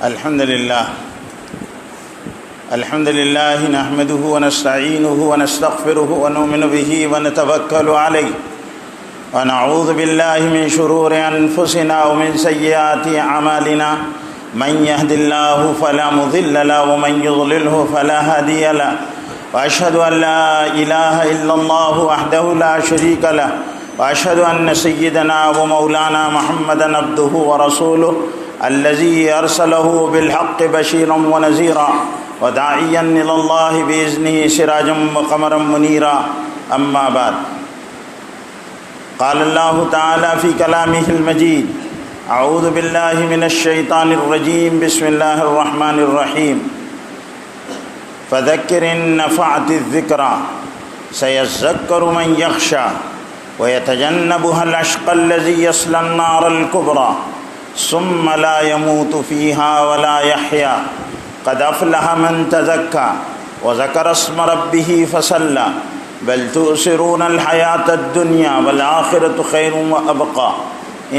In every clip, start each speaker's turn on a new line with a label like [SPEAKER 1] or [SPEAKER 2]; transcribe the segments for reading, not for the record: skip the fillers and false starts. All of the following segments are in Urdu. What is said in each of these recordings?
[SPEAKER 1] الحمد لله نحمده ونستعينه ونستغفره ونؤمن به ونتوكل عليه ونعوذ بالله من شرور أنفسنا ومن سيئات أعمالنا من يهد الله فلا مضل له ومن يضلله فلا هادي له وأشهد أن لا إله إلا الله وحده لا شريك له وأشهد أن سيدنا ومولانا محمدا عبده ورسوله الذي أرسله بالحق بشيرا ونذيرا وداعيا إلى الله بإذنه سراجا وقمرا منيرا أما بعد قال الله تعالى في كلامه المجيد أعوذ بالله من الشيطان الرجيم بسم الله الرحمن الرحيم فذكر إن نفعت الذكرى سيذكر من يخشى ويتجنبها الأشقى الذي يصلى النار الكبرى ثم لا يموت فيها ولا يحيا قد أفلح من تزكى وذكر اسم ربه فصلى بل تؤثرون الحياة الدنيا والآخرة خير وأبقى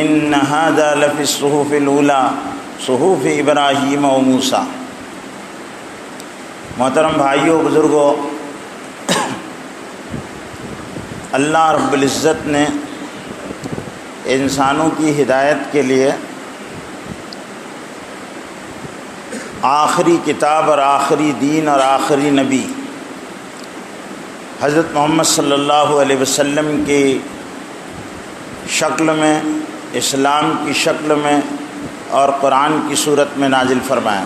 [SPEAKER 1] إن هذا لفي الصحف الأولى صحف إبراہیم و موسیٰ۔ محترم بھائیوں بزرگوں، اللہ رب العزت نے انسانوں کی ہدایت کے لیے آخری کتاب اور آخری دین اور آخری نبی حضرت محمد صلی اللہ علیہ وسلم کی شکل میں، اسلام کی شکل میں اور قرآن کی صورت میں نازل فرمایا۔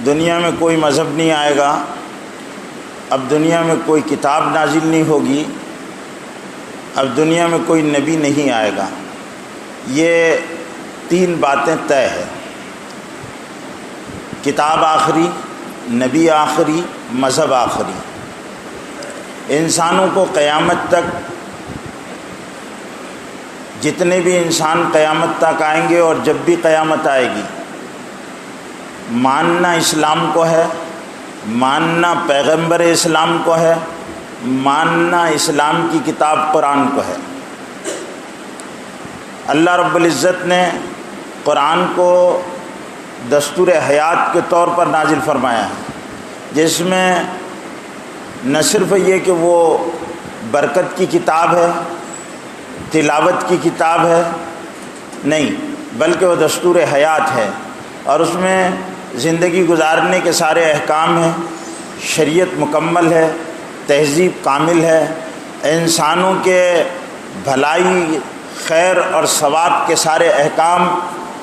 [SPEAKER 1] دنیا میں کوئی مذہب نہیں آئے گا، اب دنیا میں کوئی کتاب نازل نہیں ہوگی، اب دنیا میں کوئی نبی نہیں آئے گا۔ یہ تین باتیں طے ہیں: کتاب آخری، نبی آخری، مذہب آخری۔ انسانوں کو قیامت تک، جتنے بھی انسان قیامت تک آئیں گے اور جب بھی قیامت آئے گی، ماننا اسلام کو ہے، ماننا پیغمبر اسلام کو ہے، ماننا اسلام کی کتاب قرآن کو ہے۔ اللہ رب العزت نے قرآن کو دستور حیات کے طور پر نازل فرمایا ہے، جس میں نہ صرف یہ کہ وہ برکت کی کتاب ہے، تلاوت کی کتاب ہے، نہیں، بلکہ وہ دستور حیات ہے، اور اس میں زندگی گزارنے کے سارے احکام ہیں، شریعت مکمل ہے، تہذیب کامل ہے، انسانوں کے بھلائی، خیر اور ثواب کے سارے احکام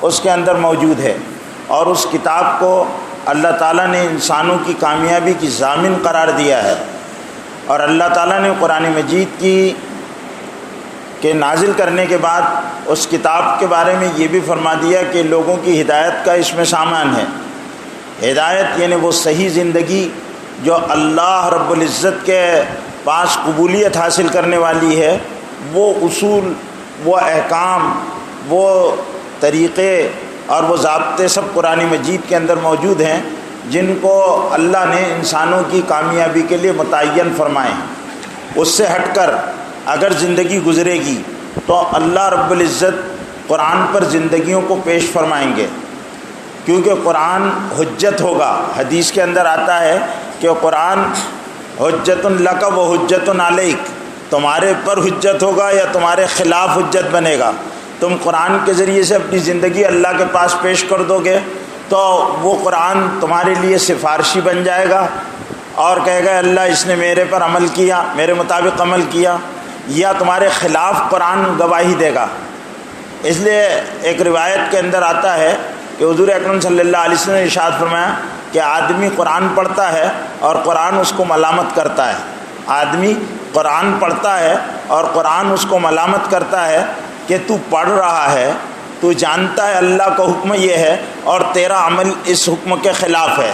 [SPEAKER 1] اس کے اندر موجود ہے۔ اور اس کتاب کو اللہ تعالیٰ نے انسانوں کی کامیابی کی ضامن قرار دیا ہے۔ اور اللہ تعالیٰ نے قرآن مجید کے نازل کرنے کے بعد اس کتاب کے بارے میں یہ بھی فرما دیا کہ لوگوں کی ہدایت کا اس میں سامان ہے۔ ہدایت یعنی وہ صحیح زندگی جو اللہ رب العزت کے پاس قبولیت حاصل کرنے والی ہے، وہ اصول، وہ احکام، وہ طریقے اور وہ ضابطے سب قرآن مجید کے اندر موجود ہیں، جن کو اللہ نے انسانوں کی کامیابی کے لیے متعین فرمائے ہیں۔ اس سے ہٹ کر اگر زندگی گزرے گی تو اللہ رب العزت قرآن پر زندگیوں کو پیش فرمائیں گے، کیونکہ قرآن حجت ہوگا۔ حدیث کے اندر آتا ہے کہ قرآن حجت لک و حجت علیک، تمہارے پر حجت ہوگا یا تمہارے خلاف حجت بنے گا۔ تم قرآن کے ذریعے سے اپنی زندگی اللہ کے پاس پیش کر دو گے تو وہ قرآن تمہارے لیے سفارشی بن جائے گا اور کہے گا اللہ اس نے میرے پر عمل کیا، میرے مطابق عمل کیا، یا تمہارے خلاف قرآن گواہی دے گا۔ اس لیے ایک روایت کے اندر آتا ہے کہ حضور اکرم صلی اللہ علیہ وسلم نے ارشاد فرمایا کہ آدمی قرآن پڑھتا ہے اور قرآن اس کو ملامت کرتا ہے۔ آدمی قرآن پڑھتا ہے اور قرآن اس کو ملامت کرتا ہے کہ تو پڑھ رہا ہے، تو جانتا ہے اللہ کا حکم یہ ہے اور تیرا عمل اس حکم کے خلاف ہے۔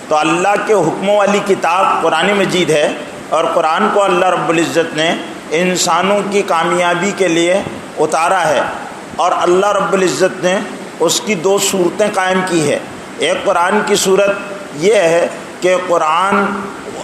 [SPEAKER 1] تو اللہ کے حکموں والی کتاب قرآن مجید ہے، اور قرآن کو اللہ رب العزت نے انسانوں کی کامیابی کے لیے اتارا ہے، اور اللہ رب العزت نے اس کی دو صورتیں قائم کی ہے۔ ایک قرآن کی صورت یہ ہے کہ قرآن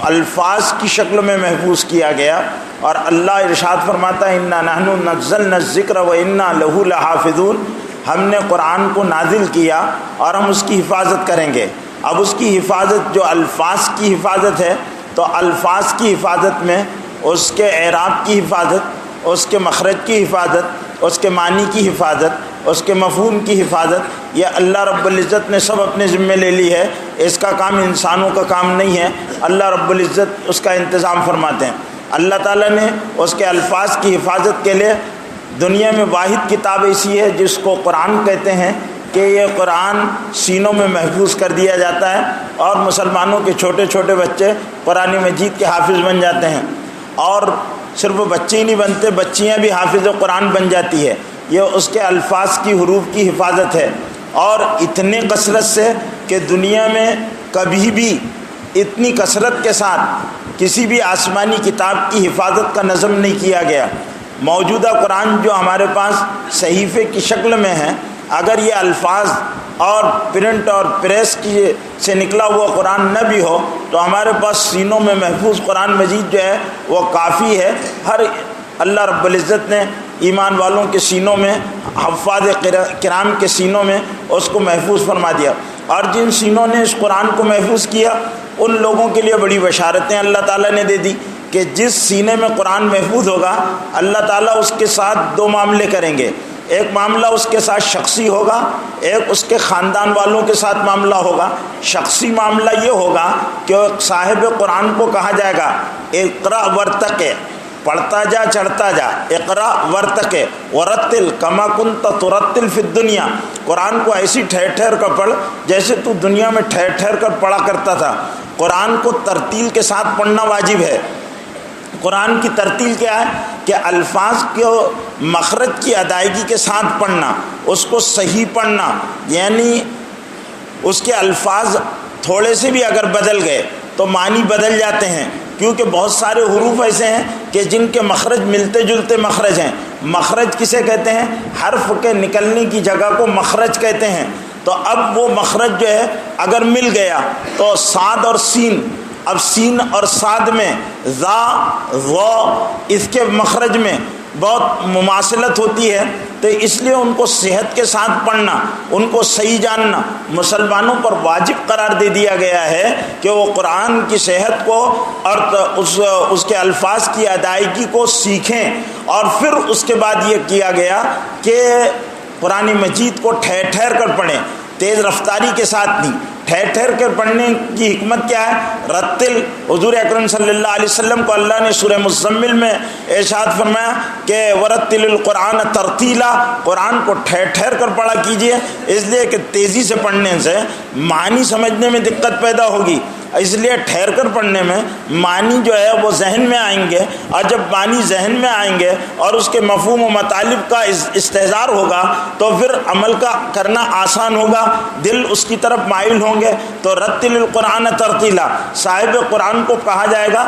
[SPEAKER 1] الفاظ کی شکل میں محفوظ کیا گیا، اور اللہ ارشاد فرماتا ہے انا نحن نزلنا الذکر و انا لہ لحافظون، ہم نے قرآن کو نازل کیا اور ہم اس کی حفاظت کریں گے۔ اب اس کی حفاظت جو الفاظ کی حفاظت ہے، تو الفاظ کی حفاظت میں اس کے اعراب کی حفاظت، اس کے مخرج کی حفاظت، اس کے معنی کی حفاظت، اس کے مفہوم کی حفاظت، یہ اللہ رب العزت نے سب اپنے ذمے لے لی ہے۔ اس کا کام انسانوں کا کام نہیں ہے، اللہ رب العزت اس کا انتظام فرماتے ہیں۔ اللہ تعالیٰ نے اس کے الفاظ کی حفاظت کے لیے دنیا میں واحد کتاب ایسی ہے جس کو قرآن کہتے ہیں کہ یہ قرآن سینوں میں محفوظ کر دیا جاتا ہے اور مسلمانوں کے چھوٹے چھوٹے بچے قرآن مجید کے حافظ بن جاتے ہیں، اور صرف بچے ہی نہیں بنتے، بچیاں بھی حافظ قرآن بن جاتی ہے۔ یہ اس کے الفاظ کی حروف کی حفاظت ہے، اور اتنے کثرت سے کہ دنیا میں کبھی بھی اتنی کثرت کے ساتھ کسی بھی آسمانی کتاب کی حفاظت کا نظم نہیں کیا گیا۔ موجودہ قرآن جو ہمارے پاس صحیفے کی شکل میں ہے، اگر یہ الفاظ اور پرنٹ اور پریس کی سے نکلا ہوا قرآن نہ بھی ہو تو ہمارے پاس سینوں میں محفوظ قرآن مجید جو ہے وہ کافی ہے۔ ہر اللہ رب العزت نے ایمان والوں کے سینوں میں، حفاظ کرام کے سینوں میں اس کو محفوظ فرما دیا، اور جن سینوں نے اس قرآن کو محفوظ کیا ان لوگوں کے لیے بڑی بشارتیں اللہ تعالیٰ نے دے دی کہ جس سینے میں قرآن محفوظ ہوگا اللہ تعالیٰ اس کے ساتھ دو معاملے کریں گے۔ ایک معاملہ اس کے ساتھ شخصی ہوگا، ایک اس کے خاندان والوں کے ساتھ معاملہ ہوگا۔ شخصی معاملہ یہ ہوگا کہ صاحب قرآن کو کہا جائے گا اقرا ورتقے، پڑھتا جا چڑھتا جا، اقرا ورتقے ورتل کما کنت ترتل فی الدنیا، قرآن کو ایسی ٹھہر ٹھہر کر پڑھ جیسے تو دنیا میں ٹھہر ٹھہر کر پڑھا کرتا تھا۔ قرآن کو ترتیل کے ساتھ پڑھنا واجب ہے۔ قرآن کی ترتیل کیا ہے کہ الفاظ کو مخرج کی ادائیگی کے ساتھ پڑھنا، اس کو صحیح پڑھنا، یعنی اس کے الفاظ تھوڑے سے بھی اگر بدل گئے تو معنی بدل جاتے ہیں، کیونکہ بہت سارے حروف ایسے ہیں کہ جن کے مخرج ملتے جلتے مخرج ہیں۔ مخرج کسے کہتے ہیں؟ حرف کے نکلنے کی جگہ کو مخرج کہتے ہیں۔ تو اب وہ مخرج جو ہے اگر مل گیا تو صاد اور سین، اب سین اور صاد میں ذا ظا اس کے مخرج میں بہت مماثلت ہوتی ہے، تو اس لیے ان کو صحت کے ساتھ پڑھنا، ان کو صحیح جاننا مسلمانوں پر واجب قرار دے دیا گیا ہے کہ وہ قرآن کی صحت کو اور اس کے الفاظ کی ادائیگی کو سیکھیں۔ اور پھر اس کے بعد یہ کیا گیا کہ قرآن مجید کو ٹھہر ٹھہر کر پڑھیں، تیز رفتاری کے ساتھ نہیں، ٹھہر ٹھہر کر پڑھنے کی حکمت کیا ہے؟ رتل، حضور اکرم صلی اللہ علیہ وسلم کو اللہ نے سورہ مزمل میں ارشاد فرمایا کہ ورتل القرآن ترتیلا، قرآن کو ٹھہر ٹھہر کر پڑھا کیجئے، اس لیے کہ تیزی سے پڑھنے سے معنی سمجھنے میں دقت پیدا ہوگی، اس لیے ٹھہر کر پڑھنے میں معنی جو ہے وہ ذہن میں آئیں گے، اور جب معنی ذہن میں آئیں گے اور اس کے مفہوم و مطالب کا استحضار ہوگا تو پھر عمل کا کرنا آسان ہوگا، دل اس کی طرف مائل ہوں گے۔ تو رتل القرآن ترتیلا، صاحب قرآن کو کہا جائے گا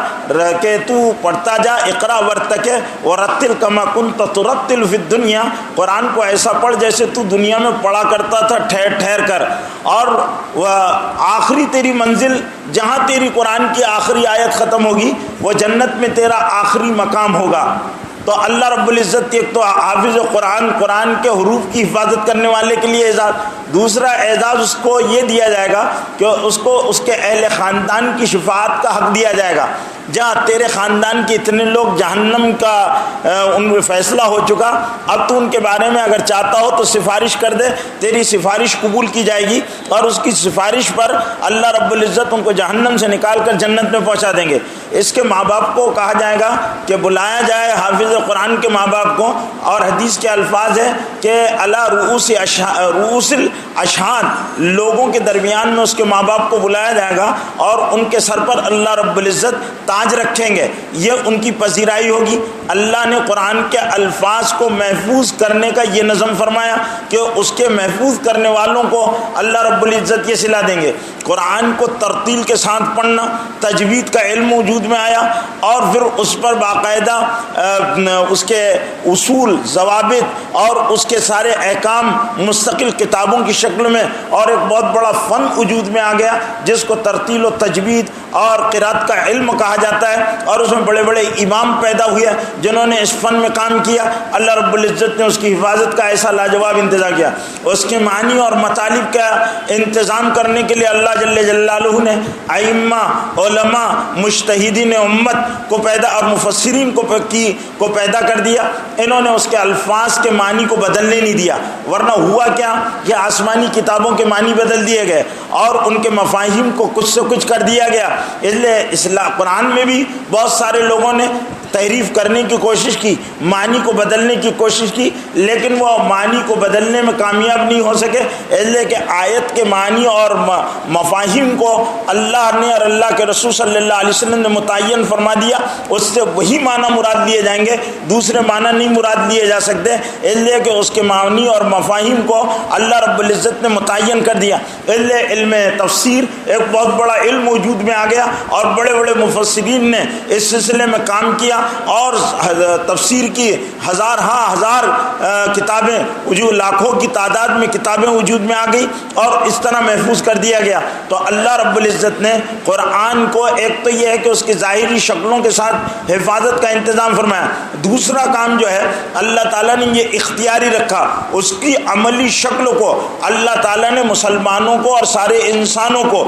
[SPEAKER 1] کہ تو پڑھتا جا، اقرا ورتقے ورتل کما کنت ترتل فی الدنیا، قرآن کو ایسا پڑھ جیسے تو دنیا میں پڑھا کرتا تھا ٹھہر ٹھہر کر، اور وہ آخری تیری منزل جہاں تیری قرآن کی آخری آیت ختم ہوگی وہ جنت میں تیرا آخری مقام ہوگا۔ تو اللہ رب العزت ایک تو حافظ قرآن، قرآن کے حروف کی حفاظت کرنے والے کے لیے اعزاز، دوسرا اعزاز اس کو یہ دیا جائے گا کہ اس کو اس کے اہل خاندان کی شفاعت کا حق دیا جائے گا۔ جہاں تیرے خاندان کے اتنے لوگ جہنم کا ان میں فیصلہ ہو چکا، اب تو ان کے بارے میں اگر چاہتا ہو تو سفارش کر دے، تیری سفارش قبول کی جائے گی، اور اس کی سفارش پر اللہ رب العزت ان کو جہنم سے نکال کر جنت میں پہنچا دیں گے۔ اس کے ماں باپ کو کہا جائے گا کہ بلایا جائے حافظ قرآن کے ماں باپ کو، اور حدیث کے الفاظ ہے کہ علی رؤوس الاشہاد، لوگوں کے درمیان میں اس کے ماں باپ کو بلایا جائے گا اور ان کے سر پر اللہ رب العزت تاج رکھیں گے، یہ ان کی پذیرائی ہوگی۔ اللہ نے قرآن کے الفاظ کو محفوظ کرنے کا یہ نظم فرمایا کہ اس کے محفوظ کرنے والوں کو اللہ رب العزت یہ صلہ دیں گے۔ قرآن کو ترتیل کے ساتھ پڑھنا، تجوید کا علم وجود میں آیا، اور پھر اس پر باقاعدہ اس کے اصول، ضوابط اور اس کے سارے احکام مستقل کتابوں کی شکل میں، اور ایک بہت بڑا فن وجود میں آ گیا جس کو ترتیل و تجوید اور قرات کا علم کہا جاتا ہے اور اس میں بڑے بڑے امام پیدا ہوئے جنہوں نے اس فن میں کام کیا. اللہ رب العزت نے اس کی حفاظت کا ایسا لاجواب انتظام کیا. اس کے معنی اور مطالب کا انتظام کرنے کے لیے اللہ جل جلالہ نے ائمہ، علماء، مجتہدین امت کو پیدا اور مفسرین کو پیدا کر دیا. انہوں نے اس کے الفاظ کے معنی کو بدلنے نہیں دیا، ورنہ ہوا کیا کہ آسمانی کتابوں کے معنی بدل دیے گئے اور ان کے مفاہیم کو کچھ سے کچھ کر دیا گیا. اس لیے قرآن میں بھی بہت سارے لوگوں نے تحریف کرنے کی کوشش کی، معنی کو بدلنے کی کوشش کی، لیکن وہ معنی کو بدلنے میں کامیاب نہیں ہو سکے. اس لیے کہ آیت کے معنی اور مفاہیم کو اللہ نے اور اللہ کے رسول صلی اللہ علیہ وسلم نے متعین فرما دیا. اس سے وہی معنی مراد لیے جائیں گے، دوسرے معنی نہیں مراد لیے جا سکتے. اس لیے کہ اس کے معنی اور مفاہیم کو اللہ رب العزت نے متعین کر دیا. اس لیے علم تفسیر ایک بہت بڑا علم وجود میں آ گیا اور بڑے بڑے مفسرین نے اس سلسلے میں کام کیا اور تفسیر کی ہزار کتابیں، لاکھوں کی تعداد میں کتابیں وجود میں آ گئی اور اس طرح محفوظ کر دیا گیا. تو اللہ رب العزت نے قرآن کو ایک تو یہ ہے کہ اس کی ظاہری شکلوں کے ساتھ حفاظت کا انتظام فرمایا. دوسرا کام جو ہے اللہ تعالیٰ نے یہ اختیاری رکھا، اس کی عملی شکل کو اللہ تعالیٰ نے مسلمانوں کو اور سارے انسانوں کو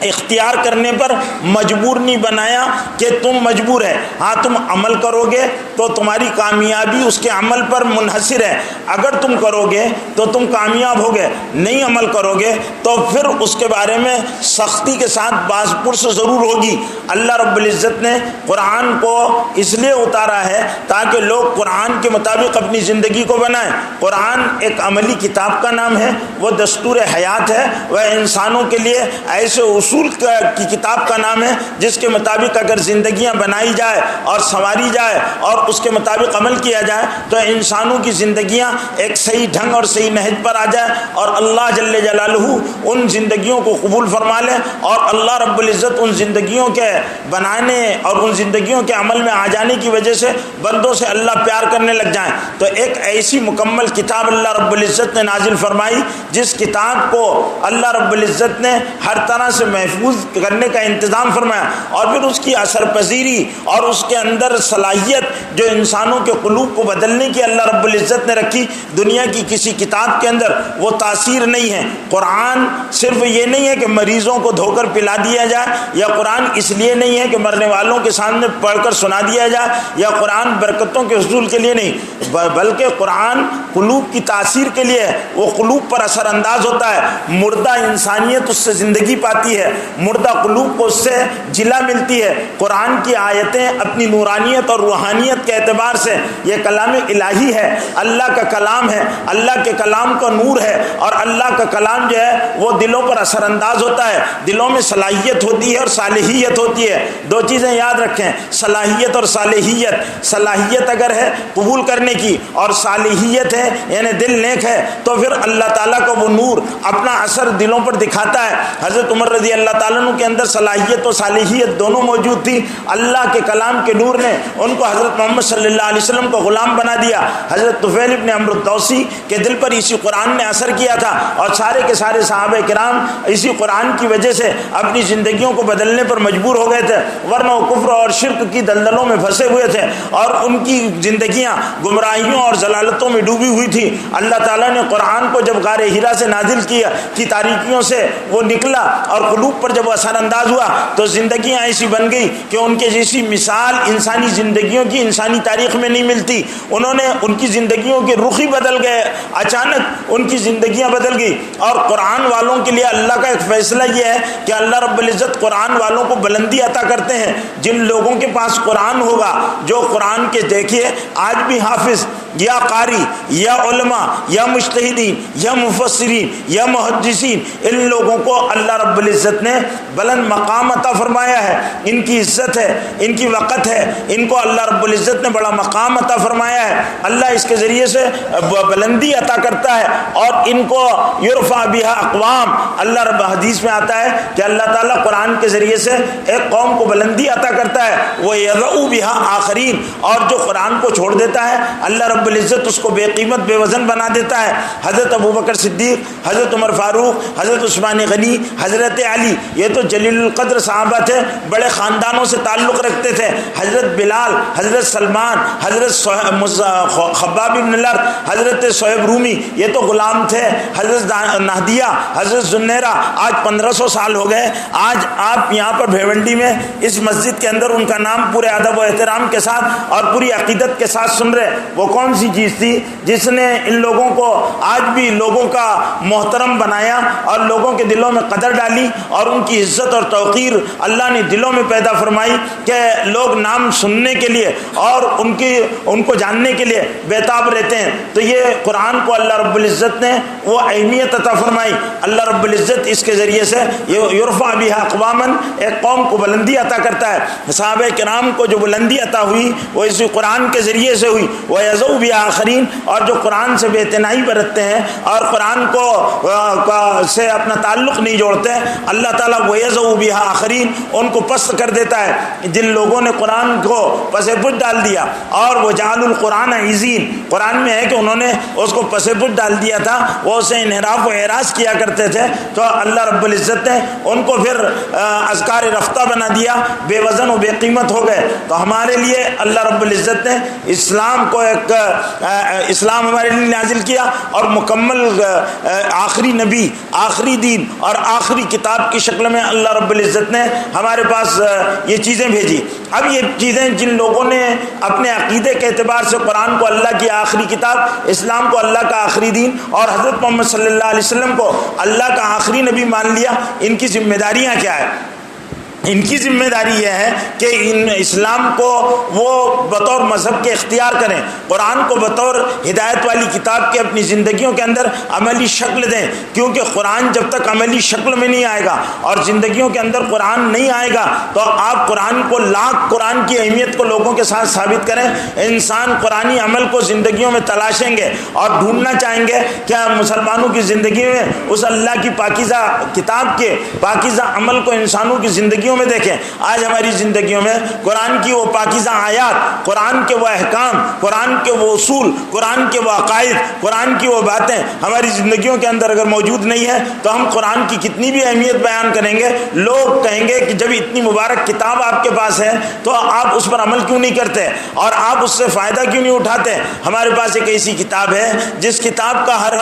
[SPEAKER 1] اختیار کرنے پر مجبور نہیں بنایا کہ تم مجبور ہے. ہاں تم عمل کرو گے تو تمہاری کامیابی اس کے عمل پر منحصر ہے. اگر تم کرو گے تو تم کامیاب ہوگے، نہیں عمل کرو گے تو پھر اس کے بارے میں سختی کے ساتھ باز پرس ضرور ہوگی. اللہ رب العزت نے قرآن کو اس لیے اتارا ہے تاکہ لوگ قرآن کے مطابق اپنی زندگی کو بنائیں. قرآن ایک عملی کتاب کا نام ہے، وہ دستور حیات ہے، وہ انسانوں کے لیے ایسے اصول کی کتاب کا نام ہے جس کے مطابق اگر زندگیاں بنائی جائے اور سنواری جائے اور اس کے مطابق عمل کیا جائے تو انسانوں کی زندگیاں ایک صحیح ڈھنگ اور صحیح نہج پر آ جائے اور اللہ جل جلالہ ان زندگیوں کو قبول فرما لے اور اللہ رب العزت ان زندگیوں کے بنانے اور ان زندگیوں کے عمل میں آ جانے کی وجہ سے بندوں سے اللہ پیار کرنے لگ جائیں. تو ایک ایسی مکمل کتاب اللہ رب العزت نے نازل فرمائی جس کتاب کو اللہ رب العزت نے ہر طرح سے محفوظ کرنے کا انتظام فرمایا اور پھر اس کی اثر پذیری اور اس کے اندر صلاحیت جو انسانوں کے قلوب کو بدلنے کی اللہ رب العزت نے رکھی، دنیا کی کسی کتاب کے اندر وہ تاثیر نہیں ہے. قرآن صرف یہ نہیں ہے کہ مریضوں کو دھو کر پلا دیا جائے، یا قرآن اس لیے نہیں ہے کہ مرنے والوں کے سامنے پڑھ کر سنا دیا جائے، یا قرآن برکتوں کے حصول کے لیے نہیں، بلکہ قرآن قلوب کی تاثیر کے لیے ہے. وہ قلوب پر اثر انداز ہوتا ہے، مردہ انسانیت اس سے زندگی پاتی ہے، مردہ قلوب کو اس سے جلا ملتی ہے. قرآن کی آیتیں اپنی نورانیت اور روحانیت کے اعتبار سے یہ کلام الہی ہے، اللہ کا کلام ہے، اللہ کے کلام کا نور ہے اور اللہ کا کلام جو ہے وہ دلوں پر اثر انداز ہوتا ہے. دلوں میں صلاحیت ہوتی ہے اور صالحیت ہوتی ہے. دو چیزیں یاد رکھیں، صلاحیت اور صالحیت. صلاحیت اگر ہے قبول کرنے کی اور صالحیت ہے یعنی دل نیک ہے تو پھر اللہ تعالیٰ کا وہ نور اپنا اثر دلوں پر دکھاتا ہے. حضرت عمر رضی اللہ تعالیٰ عنہ کے اندر صلاحیت و صالحیت دونوں موجود تھی. اللہ کے کلام کے نور نے ان کو حضرت محمد صلی اللہ علیہ وسلم کو غلام بنا دیا. حضرت طفیل ابن عمرو الدوسی کے دل پر اسی قرآن نے اثر کیا تھا اور سارے کے سارے صحابہ کرام اسی قرآن کی وجہ سے اپنی زندگیوں کو بدلنے پر مجبور ہو گئے تھے، ورنہ وہ کفر اور شرک کی دلدلوں میں پھنسے ہوئے تھے اور ان کی زندگیاں گمراہیوں اور ضلالتوں میں ڈوبی ہوئی تھی. اللہ تعالیٰ نے قرآن کو جب غار ہرا سے نازل کیا کی تاریکیوں سے وہ نکلا اور قلوب پر جب اثر انداز ہوا تو زندگیاں ایسی بن گئی کہ ان کے جیسی مثال انسانی زندگیوں کی انسانی تاریخ میں نہیں ملتی. انہوں نے ان کی زندگیوں کے رخ ہی بدل گئے، اچانک ان کی زندگیاں بدل گئی. اور قرآن والوں کے لیے اللہ کا ایک فیصلہ یہ ہے کہ اللہ رب العزت قرآن والوں کو بلندی عطا کرتے ہیں. جن لوگوں کے پاس قرآن ہوگا، جو قرآن کے دیکھیے آج بھی حافظ یا قاری یا علماء یا مجتہدین یا مفسرین یا محدثین، ان لوگوں کو اللہ رب العزت نے بلند مقام عطا فرمایا ہے. ان کی عزت ہے، ان کی وقت ہے، ان کو اللہ رب العزت نے بڑا مقام عطا فرمایا ہے. اللہ اس کے ذریعے سے بلندی عطا کرتا ہے اور ان کو یرفع بها اقوام. اللہ رب حدیث میں آتا ہے کہ اللہ تعالیٰ قرآن کے ذریعے سے ایک قوم کو بلندی عطا کرتا ہے، وہ یضع بها آخرین. اور جو قرآن کو چھوڑ دیتا ہے اللہ رب رب العزت اس کو بے قیمت بے وزن بنا دیتا ہے۔ حضرت ابوبکر صدیق، حضرت عمر فاروق، حضرت عثمان غنی، حضرت علی، یہ تو جلیل القدر صحابہ تھے، بڑے خاندانوں سے تعلق رکھتے تھے۔ حضرت بلال، حضرت سلمان، حضرت خباب بن الارت، حضرت صہیب رومی، یہ تو غلام تھے۔ حضرت نہدیہ، حضرت زنیرہ، آج 1500 سال ہو گئے، آج آپ یہاں پر بھیونڈی میں اس مسجد کے اندر ان کا نام پورے ادب و احترام کے ساتھ اور پوری عقیدت کے ساتھ سن رہے۔ وہ کون سی چیز تھی جس نے ان لوگوں کو آج بھی لوگوں کا محترم بنایا اور لوگوں کے دلوں میں قدر ڈالی اور ان کی عزت اور توقیر اللہ نے دلوں میں پیدا فرمائی کہ لوگ نام سننے کے لیے اور ان کو جاننے کے لیے بیتاب رہتے ہیں۔ تو یہ قرآن کو اللہ رب العزت نے وہ اہمیت عطا فرمائی۔ اللہ رب العزت اس کے ذریعے سے یرفع بها اقواما، ایک قوم کو بلندی عطا کرتا ہے۔ صحابہ کرام کو جو بلندی عطا ہوئی وہ اسی قرآن کے ذریعے سے ہوئی۔ وَيَذَوْ بِهَا آخَرِينَ، اور جو قرآن سے بے اعتنائی برتتے ہیں اور قرآن کو سے اپنا تعلق نہیں جوڑتے، اللہ تعالیٰ وَيَذَوْ بِهَا آخَرِينَ ان کو پست کر دیتا ہے۔ جن لوگوں نے قرآن کو پس پش ڈال دیا اور وہ جعلوا القرآن عِزِينَ، قرآن میں ہے کہ انہوں نے اس کو پس پش ڈال دیا تھا، وہ اسے انحراف و اعراض کیا کرتے تھے، تو اللہ رب العزت نے ان کو پھر اذکار رفتہ بنا دیا، بے وزن و بے قیمت ہو گئے۔ تو ہمارے لیے اللہ رب العزت نے اسلام کو اسلام ہمارے لیے نازل کیا اور مکمل آخری نبی، آخری دین اور آخری کتاب کی شکل میں اللہ رب العزت نے ہمارے پاس یہ چیزیں بھیجی۔ اب یہ چیزیں جن لوگوں نے اپنے عقیدے کے اعتبار سے قرآن کو اللہ کی آخری کتاب، اسلام کو اللہ کا آخری دین اور حضرت محمد صلی اللہ علیہ وسلم کو اللہ کا آخری نبی مان لیا، ان کی ذمہ داریاں کیا ہے؟ ان کی ذمہ داری یہ ہے کہ ان اسلام کو وہ بطور مذہب کے اختیار کریں، قرآن کو بطور ہدایت والی کتاب کے اپنی زندگیوں کے اندر عملی شکل دیں، کیونکہ قرآن جب تک عملی شکل میں نہیں آئے گا اور زندگیوں کے اندر قرآن نہیں آئے گا تو آپ قرآن کو قرآن کی اہمیت کو لوگوں کے ساتھ ثابت کریں۔ انسان قرآنی عمل کو زندگیوں میں تلاشیں گے اور ڈھونڈنا چاہیں گے کہ مسلمانوں کی زندگی میں اس اللہ کی پاکیزہ کتاب کے پاکیزہ عمل کو انسانوں کی زندگیوں میں دیکھیں۔ آج ہماری زندگیوں میں قرآن کی وہ پاکیزہ آیات، قرآن کے وہ احکام، قرآن کے وہ اصول، قرآن کے وہ عقائد، قرآن کی وہ باتیں ہماری زندگیوں کے اندر اگر موجود نہیں ہے تو ہم قرآن کی کتنی بھی اہمیت بیان کریں گے، لوگ کہیں گے کہ جب اتنی مبارک کتاب آپ کے پاس ہے تو آپ اس پر عمل کیوں نہیں کرتے اور آپ اس سے فائدہ کیوں نہیں اٹھاتے؟ ہمارے پاس ایک ایسی کتاب ہے جس کتاب کا ہر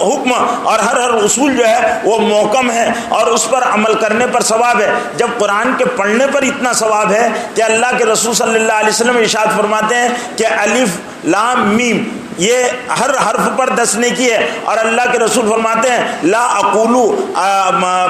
[SPEAKER 1] حکم اور ہر اصول جو ہے وہ محکم ہے اور اس پر عمل کرنے پر ثواب ہے۔ جب قرآن کے پڑھنے پر اتنا ثواب ہے کہ اللہ کے رسول صلی اللہ علیہ وسلم ارشاد فرماتے ہیں کہ الف لام میم یہ ہر حرف پر 10 نیکی ہے، اور اللہ کے رسول فرماتے ہیں لا اقولو،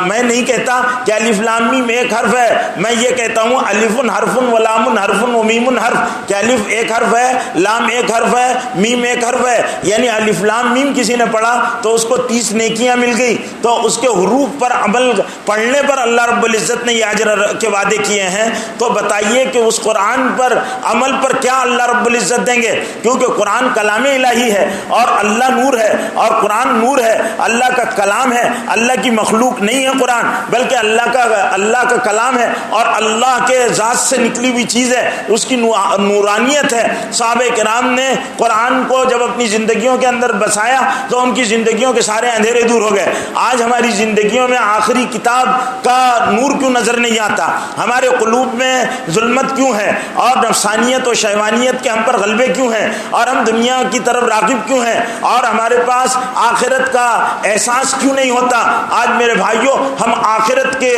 [SPEAKER 1] میں نہیں کہتا کہ الف لام میم ایک حرف ہے، میں یہ کہتا ہوں الف حرف و لام حرف و میم حرف، کہ الف ایک حرف ہے، لام ایک حرف ہے، میم ایک حرف ہے، یعنی الف لام میم کسی نے پڑھا تو اس کو 30 نیکیاں مل گئی۔ تو اس کے حروف پر عمل پڑھنے پر اللہ رب العزت نے یہ اجر کے وعدے کیے ہیں۔ تو بتائیے کہ اس قرآن پر عمل پر کیا اللہ رب العزت دیں گے؟ کیونکہ قرآن کلام الہی ہے اور اللہ نور ہے اور قرآن نور ہے، اللہ کا کلام ہے، اللہ کی مخلوق نہیں ہے قرآن، بلکہ اللہ کا کلام ہے اور اللہ کے ذات سے نکلی ہوئی چیز ہے، اس کی نورانیت ہے۔ صحابہ کرام نے قرآن کو جب اپنی زندگیوں کے اندر بسایا تو ان کی زندگیوں کے سارے اندھیرے دور ہو گئے۔ آج ہماری زندگیوں میں آخری کتاب کا نور کیوں نظر نہیں آتا؟ ہمارے قلوب میں ظلمت کیوں ہے اور نفسانیت و شیطانیت کے ہم پر غلبے کیوں ہیں اور ہم دنیا کی طرف راغب کیوں ہیں اور ہمارے پاس آخرت کا احساس کیوں نہیں ہوتا؟ آج میرے بھائیوں ہم آخرت کے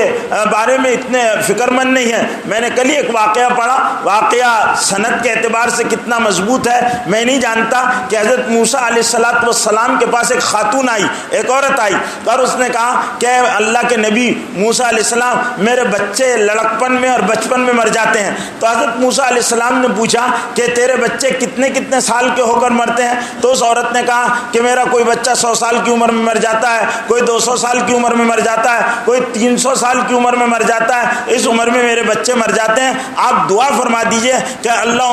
[SPEAKER 1] بارے میں اتنے فکر مند نہیں ہیں۔ میں نے کل ہی ایک واقعہ پڑھا، واقعہ سند کے اعتبار سے کتنا مضبوط ہے میں نہیں جانتا، کہ حضرت موسیٰ علیہ السلام کے پاس ایک خاتون آئی، ایک عورت آئی اور اس نے کہا کہ اللہ کے نبی موسیٰ علیہ السلام میرے بچے لڑکپن میں اور بچپن میں مر جاتے ہیں۔ تو حضرت موسیٰ علیہ السلام نے پوچھا کہ تیرے بچے کتنے سال کے ہو کر مرتے ہیں؟ تو اس عورت نے کہا کہ میرا کوئی بچہ 100 سال کی عمر میں مر جاتا ہے، کوئی 200 سال کی عمر میں مر جاتا ہے، کوئی 300 سال کی عمر میں مر جاتا ہے، اس عمر میں میرے بچے مر جاتے ہیں، آپ دعا فرما دیجئے کہ اللہ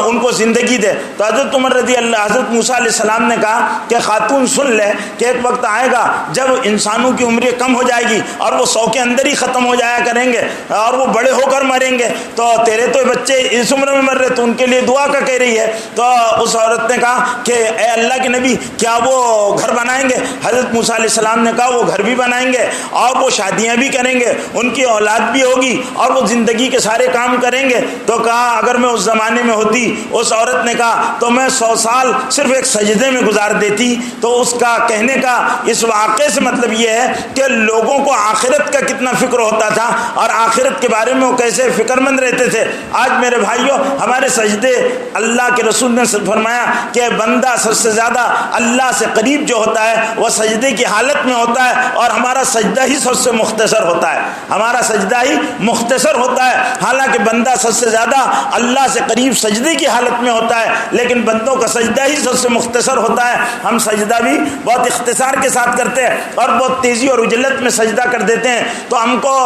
[SPEAKER 1] ان کو زندگی دے۔ تو حضرت حضرت موسیٰ علیہ السلام نے کہا کہ خاتون سن لے کہ ایک وقت آئے گا جب انسانوں کی عمریں کم ہو جائے گی اور وہ 100 کے اندر ہی ختم ہو جایا کریں گے اور وہ بڑے ہو کر مریں گے، تو تیرے تو بچے اس عمر میں مر رہے تو ان کے لیے دعا کا کہہ رہی ہے۔ تو اس عورت عورت نے کہا کہ اے اللہ کے نبی کیا وہ گھر بنائیں گے؟ حضرت موسیٰ علیہ السلام نے کہا وہ گھر بھی بنائیں گے اور وہ شادیاں بھی کریں گے، ان کی اولاد بھی ہوگی اور وہ زندگی کے سارے کام کریں گے۔ تو کہا اگر میں اس زمانے میں ہوتی، اس عورت نے کہا تو میں 100 سال صرف ایک سجدے میں گزار دیتی۔ تو اس کا کہنے کا اس واقعے سے مطلب یہ ہے کہ لوگوں کو آخرت کا کتنا فکر ہوتا تھا اور آخرت کے بارے میں وہ کیسے فکر مند رہتے تھے۔ آج میرے بھائیوں ہمارے سجدے، اللہ کے رسول نے فرمایا کہ بندہ سب سے زیادہ اللہ سے قریب جو ہوتا ہے وہ سجدے کی حالت میں ہوتا ہے، اور ہمارا سجدہ ہی سب سے مختصر ہوتا ہے، ہمارا سجدہ ہی مختصر ہوتا ہے۔ حالانکہ بندہ سب سے زیادہ اللہ سے قریب سجدے کی حالت میں ہوتا ہے، لیکن بندوں کا سجدہ ہی سب سے مختصر ہوتا ہے۔ ہم سجدہ بھی بہت اختصار کے ساتھ کرتے ہیں اور بہت تیزی اور عجلت میں سجدہ کر دیتے ہیں۔ تو ہم کو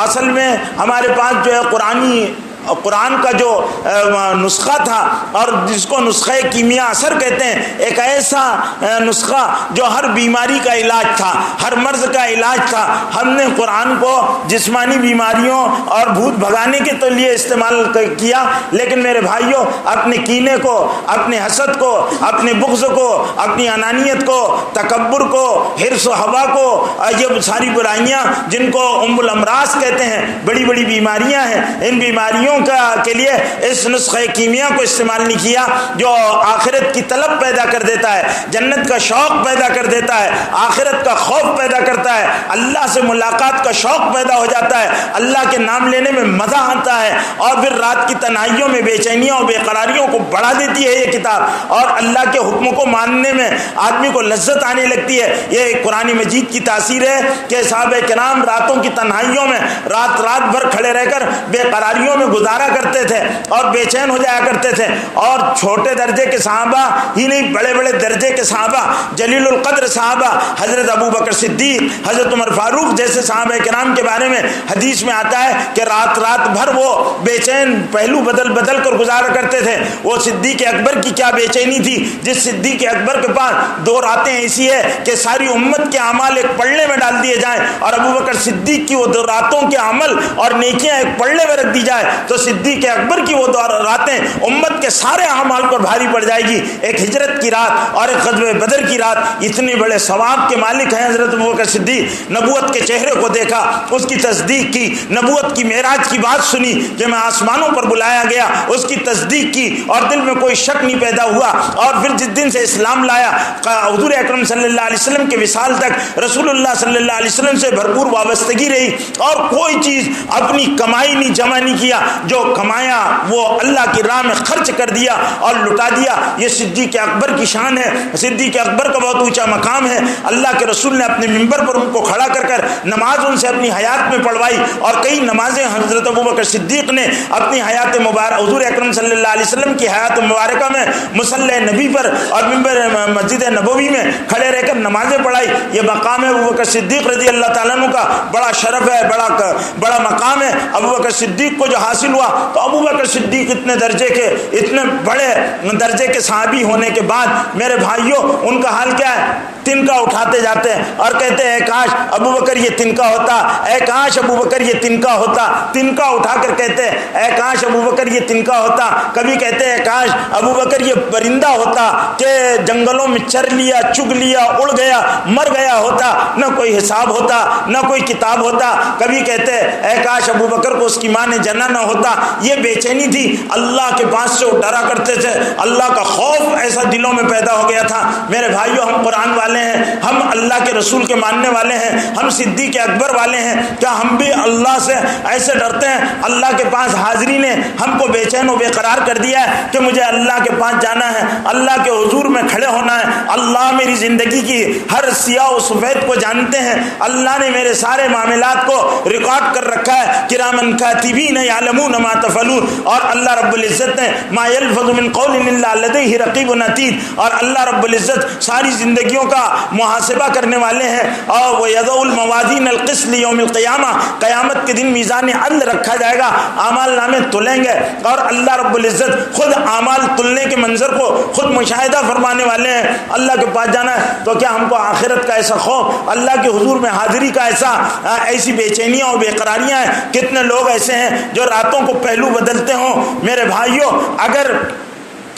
[SPEAKER 1] اصل میں ہمارے پاس جو ہے قرآن کا جو نسخہ تھا، اور جس کو نسخہ کیمیا اثر کہتے ہیں، ایک ایسا نسخہ جو ہر بیماری کا علاج تھا، ہر مرض کا علاج تھا۔ ہم نے قرآن کو جسمانی بیماریوں اور بھوت بھگانے کے لیے استعمال کیا، لیکن میرے بھائیوں اپنے کینے کو، اپنے حسد کو، اپنے بغض کو، اپنی انانیت کو، تکبر کو، حرص و ہوا کو، یہ ساری برائیاں جن کو ام الامراض کہتے ہیں، بڑی بڑی بیماریاں ہیں، ان بیماریوں کے لیے اس نسخہ کیمیا کو استعمال نہیں کیا جو آخرت کی طلب پیدا کر دیتا ہے، جنت کا شوق پیدا کر دیتا ہے، آخرت کا خوف پیدا کرتا ہے، اللہ سے ملاقات کا شوق پیدا ہو جاتا ہے، اللہ کے نام لینے میں مزہ آتا ہے، اور پھر رات کی تنہائیوں میں بے چینیوں اور بے قراریوں کو بڑھا دیتی ہے یہ کتاب، اور اللہ کے حکموں کو ماننے میں آدمی کو لذت آنے لگتی ہے۔ یہ قرآن مجید کی تاثیر ہے کہ صحابہ کرام راتوں کی تنہائیوں میں رات بھر کھڑے رہ کر بے قراریوں میں گزارا کرتے تھے اور بے چین ہو جایا کرتے تھے، اور چھوٹے درجے کے صحابہ ہی نہیں، بڑے بڑے درجے کے صحابہ، جلیل القدر صحابہ، حضرت ابو بکر صدیق، حضرت عمر فاروق جیسے صحابہ کرام کے بارے میں حدیث میں آتا ہے کہ رات بھر وہ بے چین پہلو بدل کر گزارا کرتے تھے۔ وہ صدیق اکبر کی کیا بے چینی تھی، جس صدیق اکبر کے پاس 2 راتیں ایسی ہے کہ ساری امت کے اعمال ایک پلڑے میں ڈال دیے جائیں، اور ابو بکر صدیق کی وہ 2 راتوں کے عمل اور نیکیاں ایک پلڑے میں رکھ دی جائے تو صدیق اکبر کی وہ 2 راتیں امت کے سارے اعمال پر بھاری پڑ جائے گی۔ ایک ہجرت کی رات اور ایک غزوہ بدر کی رات، اتنے بڑے ثواب کے مالک ہیں حضرت ابوبکر صدیق۔ نبوت کے چہرے کو دیکھا، اس کی تصدیق کی، نبوت کی معراج کی بات سنی کہ میں آسمانوں پر بلایا گیا، اس کی تصدیق کی، اور دل میں کوئی شک نہیں پیدا ہوا۔ اور پھر جس دن سے اسلام لایا، حضور اکرم صلی اللہ علیہ وسلم کے وصال تک رسول اللہ صلی اللہ علیہ وسلم سے بھرپور وابستگی رہی، اور کوئی چیز اپنی کمائی نہیں جمع نہیں کیا، جو کمایا وہ اللہ کی راہ میں خرچ کر دیا اور لٹا دیا۔ یہ صدیق اکبر کی شان ہے، صدیق اکبر کا بہت اونچا مقام ہے۔ اللہ کے رسول نے اپنے منبر پر ان کو کھڑا کر نماز ان سے اپنی حیات میں پڑھوائی، اور کئی نمازیں حضرت ابوبکر صدیق نے اپنی حیات مبارک حضور اکرم صلی اللہ علیہ وسلم کی حیات مبارکہ میں مصلی نبی پر اور منبر مسجد نبوی میں کھڑے رہ کر نمازیں پڑھائی۔ یہ مقام ہے ابوبکر صدیق رضی اللہ تعالیٰ عنہ کا، بڑا شرف ہے، بڑا مقام ہے ابوبکر صدیق کو جو حاصل ہوا۔ تو ابوبکر صدیق اتنے بڑے درجے کے صحابی ہونے کے بعد میرے بھائیوں ان کا حال کیا ہے؟ تنکا اٹھاتے جاتے ہیں اور کہتے ہیں اے کاش ابوبکر یہ تنکا ہوتا، اے کاش ابوبکر یہ تنکا ہوتا۔ تنکا اٹھا کر کہتے ہیں اے کاش ابوبکر یہ تنکا ہوتا۔ کبھی کہتے ہیں کاش ابوبکر یہ پرندہ ہوتا کہ جنگلوں میں چر لیا، چگ لیا، اڑ گیا، مر گیا ہوتا، نہ کوئی حساب ہوتا، نہ کوئی کتاب ہوتا۔ کبھی کہتے ہیں اے کاش ابوبکر کو اس کی ماں نے جنا نہ ہوتا۔ یہ بے چینی تھی، اللہ کے پاس سے وہ ڈرا کرتے تھے، اللہ کا خوف ایسا دلوں میں پیدا ہو گیا تھا۔ میرے بھائیوں ہم قرآن والے ہیں، ہم اللہ کے رسول کے ماننے والے ہیں، ہم صدیق اکبر والے ہیں، کیا ہم بھی اللہ سے ایسے ڈرتے ہیں؟ اللہ کے پاس حاضری نے ہم کو بے چین و بے قرار کر دیا ہے کہ مجھے اللہ کے پاس جانا ہے، اللہ کے حضور میں کھڑے ہونا ہے۔ اللہ میری زندگی کی ہر سیاہ و سفید کو جانتے ہیں، اللہ نے میرے سارے معاملات کو ریکارڈ کر رکھا ہے، کرامن کاتبین یعلمون ما تفعلون۔ اور اللہ رب العزت نے ما یلفظ من قول الا لدیہ رقیب عتید، اور اللہ رب العزت ساری زندگیوں کا محاسبہ کرنے والے ہیں۔ اور وہ یضع الموازین القسط لیوم القیامہ، قیامت کے دن میزان عدل رکھا جائے گا، اعمال نامے تلیں گے، اور اللہ رب العزت خود اعمال تلنے کے منظر کو خود مشاہدہ فرمانے والے ہیں۔ اللہ کے پاس جانا ہے تو کیا ہم کو آخرت کا ایسا خوف، اللہ کے حضور میں حاضری کا ایسی بے چینیاں اور بے قراریاں ہیں؟ کتنے لوگ ایسے ہیں جو راتوں کو پہلو بدلتے ہوں؟ میرے بھائیوں اگر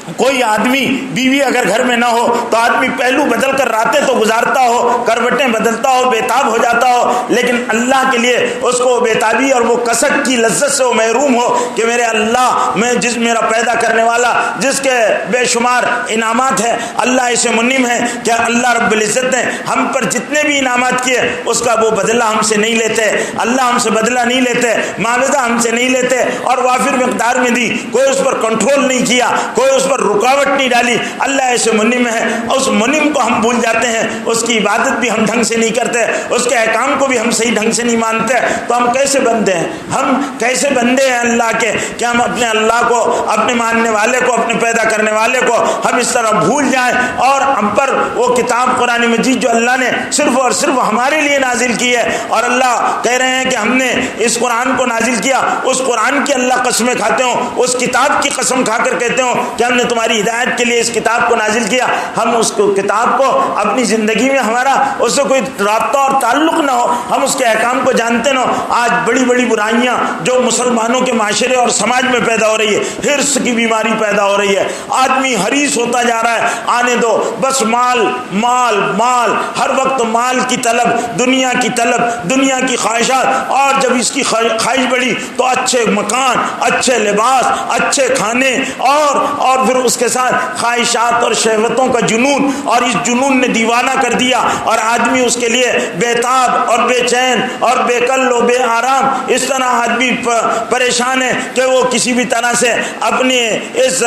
[SPEAKER 1] کوئی آدمی بیوی اگر گھر میں نہ ہو تو آدمی پہلو بدل کر راتیں تو گزارتا ہو، کروٹیں بدلتا ہو، بےتاب ہو جاتا ہو، لیکن اللہ کے لیے اس کو بےتابی اور وہ کسک کی لذت سے وہ محروم ہو کہ میرے اللہ، میں جس میرا پیدا کرنے والا جس کے بے شمار انعامات ہیں، اللہ ایسے منعم ہے کہ اللہ رب العزت نے ہم پر جتنے بھی انعامات کیے اس کا وہ بدلہ ہم سے نہیں لیتے، اللہ ہم سے بدلہ نہیں لیتے، معاوضہ ہم سے نہیں لیتے، اور وافر مقدار میں دی، کوئی اس پر کنٹرول نہیں کیا، کوئی اس پر رکاوٹ نہیں ڈالی۔ اللہ ایسے منعم ہے، اس منعم کو ہم بھول جاتے ہیں، اس کی عبادت بھی ہم ڈھنگ سے نہیں کرتے، اس کے احکام کو بھی ہم صحیح ڈھنگ سے نہیں مانتے، تو ہم کیسے بندے ہیں؟ ہم کیسے بندے ہیں اللہ کے کہ ہم اپنے اللہ کو، اپنے ماننے والے کو، اپنے پیدا کرنے والے کو ہم اس طرح بھول جائیں، اور ہم پر وہ کتاب قرآن مجید جو اللہ نے صرف اور صرف ہمارے لیے نازل کی ہے، اور اللہ کہہ رہے ہیں کہ ہم نے اس قرآن کو نازل کیا، اس قرآن کی اللہ قسمیں کھاتے ہوں، اس کتاب کی قسم کھا کر کہتے ہوں کہ ہم نے تمہاری ہدایت کے لیے اس کتاب کو نازل کیا، ہم اس کو کتاب کو اپنی زندگی میں ہمارا اس سے کوئی رابطہ اور تعلق نہ ہو، ہم اس کے احکام کو جانتے نہ ہو۔ آج بڑی بڑی برائیاں جو مسلمانوں کے معاشرے اور سماج میں پیدا ہو رہی ہے، حرص کی بیماری پیدا ہو رہی ہے، آدمی حریص ہوتا جا رہا ہے، آنے دو بس مال مال مال، ہر وقت مال کی طلب، دنیا کی طلب، دنیا کی خواہشات، اور جب اس کی خواہش بڑھی تو اچھے مکان، اچھے لباس، اچھے کھانے، اور پھر اس کے ساتھ خواہشات اور شہوتوں کا جنون، اور اس جنون نے دیوانہ کر دیا، اور آدمی اس کے لیے بےتاب اور بے چین اور بے کل و بے آرام، اس طرح آدمی پریشان ہے کہ وہ کسی بھی طرح سے اپنی اس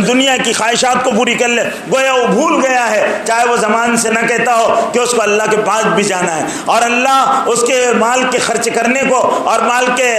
[SPEAKER 1] دنیا کی خواہشات کو پوری کر لے، گویا وہ بھول گیا ہے، چاہے وہ زمان سے نہ کہتا ہو کہ اس کو اللہ کے پاس بھی جانا ہے، اور اللہ اس کے مال کے خرچ کرنے کو اور مال کے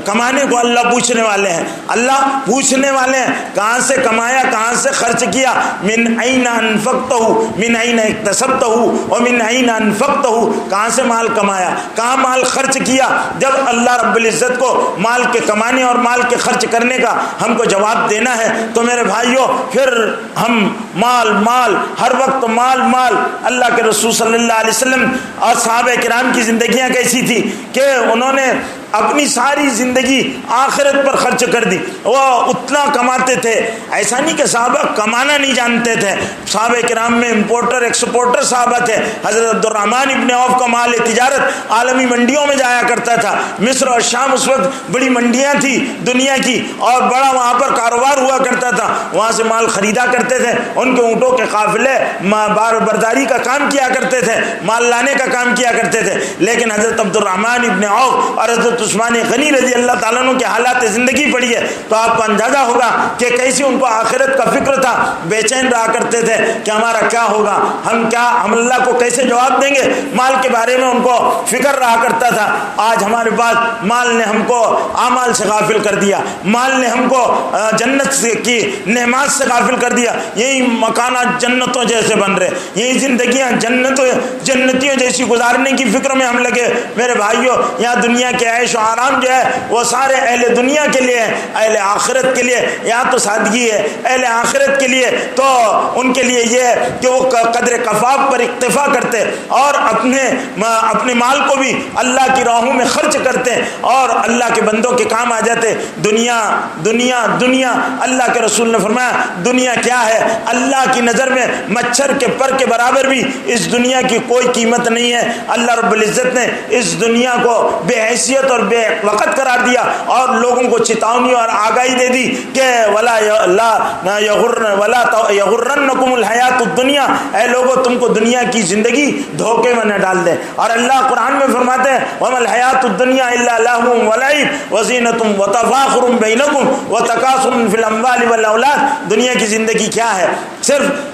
[SPEAKER 1] کمانے کو اللہ پوچھنے والے ہیں، اللہ پوچھنے والے ہیں کہاں سے کمایا، کہاں سے خرچ کیا، من این انفقتہ، من این اکتسبتہ، ومن این انفقتہ، کہاں سے مال کمایا، کہاں مال خرچ کیا۔ جب اللہ رب العزت کو مال کے کمانے اور مال کے خرچ کرنے کا ہم کو جواب دینا ہے تو میرے بھائیوں پھر ہم مال مال، ہر وقت مال مال۔ اللہ کے رسول صلی اللہ علیہ وسلم اور صحابہ کرام کی زندگیاں کیسی تھی کہ انہوں نے اپنی ساری زندگی آخرت پر خرچ کر دی، وہ اتنا کماتے تھے، ایسا نہیں کہ صحابہ کمانا نہیں جانتے تھے، صحابہ کرام میں امپورٹر ایکسپورٹر صحابہ تھے۔ حضرت عبد الرحمن ابن عوف کا مال تجارت عالمی منڈیوں میں جایا کرتا تھا، مصر اور شام اس وقت بڑی منڈیاں تھی دنیا کی، اور بڑا وہاں پر کاروبار ہوا کرتا تھا، وہاں سے مال خریدا کرتے تھے، ان کے اونٹوں کے قافلے بار برداری کا کام کیا کرتے تھے، مال لانے کا کام کیا کرتے تھے۔ لیکن حضرت عبد الرحمن ابن عوف اور حضرت عثمان غنی رضی اللہ تعالیٰ عنہ کے حالات زندگی پڑھی ہے تو آپ کو اندازہ ہوگا کہ کیسی ان کو آخرت کا فکر تھا، بے چین رہا کرتے تھے کہ ہمارا کیا ہوگا، ہم اللہ کو کیسے جواب دیں گے، مال کے بارے میں ان کو فکر رہا کرتا تھا۔ آج ہمارے پاس مال نے ہم کو اعمال سے غافل کر دیا، مال نے ہم کو جنت کی نعمات سے غافل کر دیا، یہی مکانات جنتوں جیسے بن رہے، یہی زندگیاں جنتیوں جیسی گزارنے کی فکر میں ہم لگے۔ میرے بھائیوں یہاں دنیا کے عیش و آرام جو ہے وہ سارے اہل دنیا کے لیے ہے، اہل آخرت کے لیے یا تو سادگی ہے، اہل آخرت کے لیے تو ان کے لیے یہ ہے کہ وہ قدر کفاف پر اکتفا کرتے اور اپنے مال کو بھی اللہ کی راہوں میں خرچ کرتے اور اللہ کے بندوں کے کام آ جاتے۔ دنیا دنیا دنیا، اللہ کے رسول نے فرمایا دنیا کیا ہے، اللہ کی نظر میں مچھر کے پر کے برابر بھی اس دنیا کی کوئی قیمت نہیں ہے۔ اللہ رب العزت نے اس دنیا کو بے حیثیت اور بے وقت قرار دیا اور لوگوں کو چتاونی اور آگاہی دے دی کہ ولا یغرنکم الحیات الدنیا، اے لوگو تم کو دنیا کی زندگی دھوکے میں نہ ڈال دے۔ اور اللہ قرآن میں فرماتے ہیں وما الحیات الدنیا الا لہو ولعب وزینۃ وتفاخر بینکم وتکاثر فی الاموال والاولاد، دنیا کی زندگی کیا ہے، صرف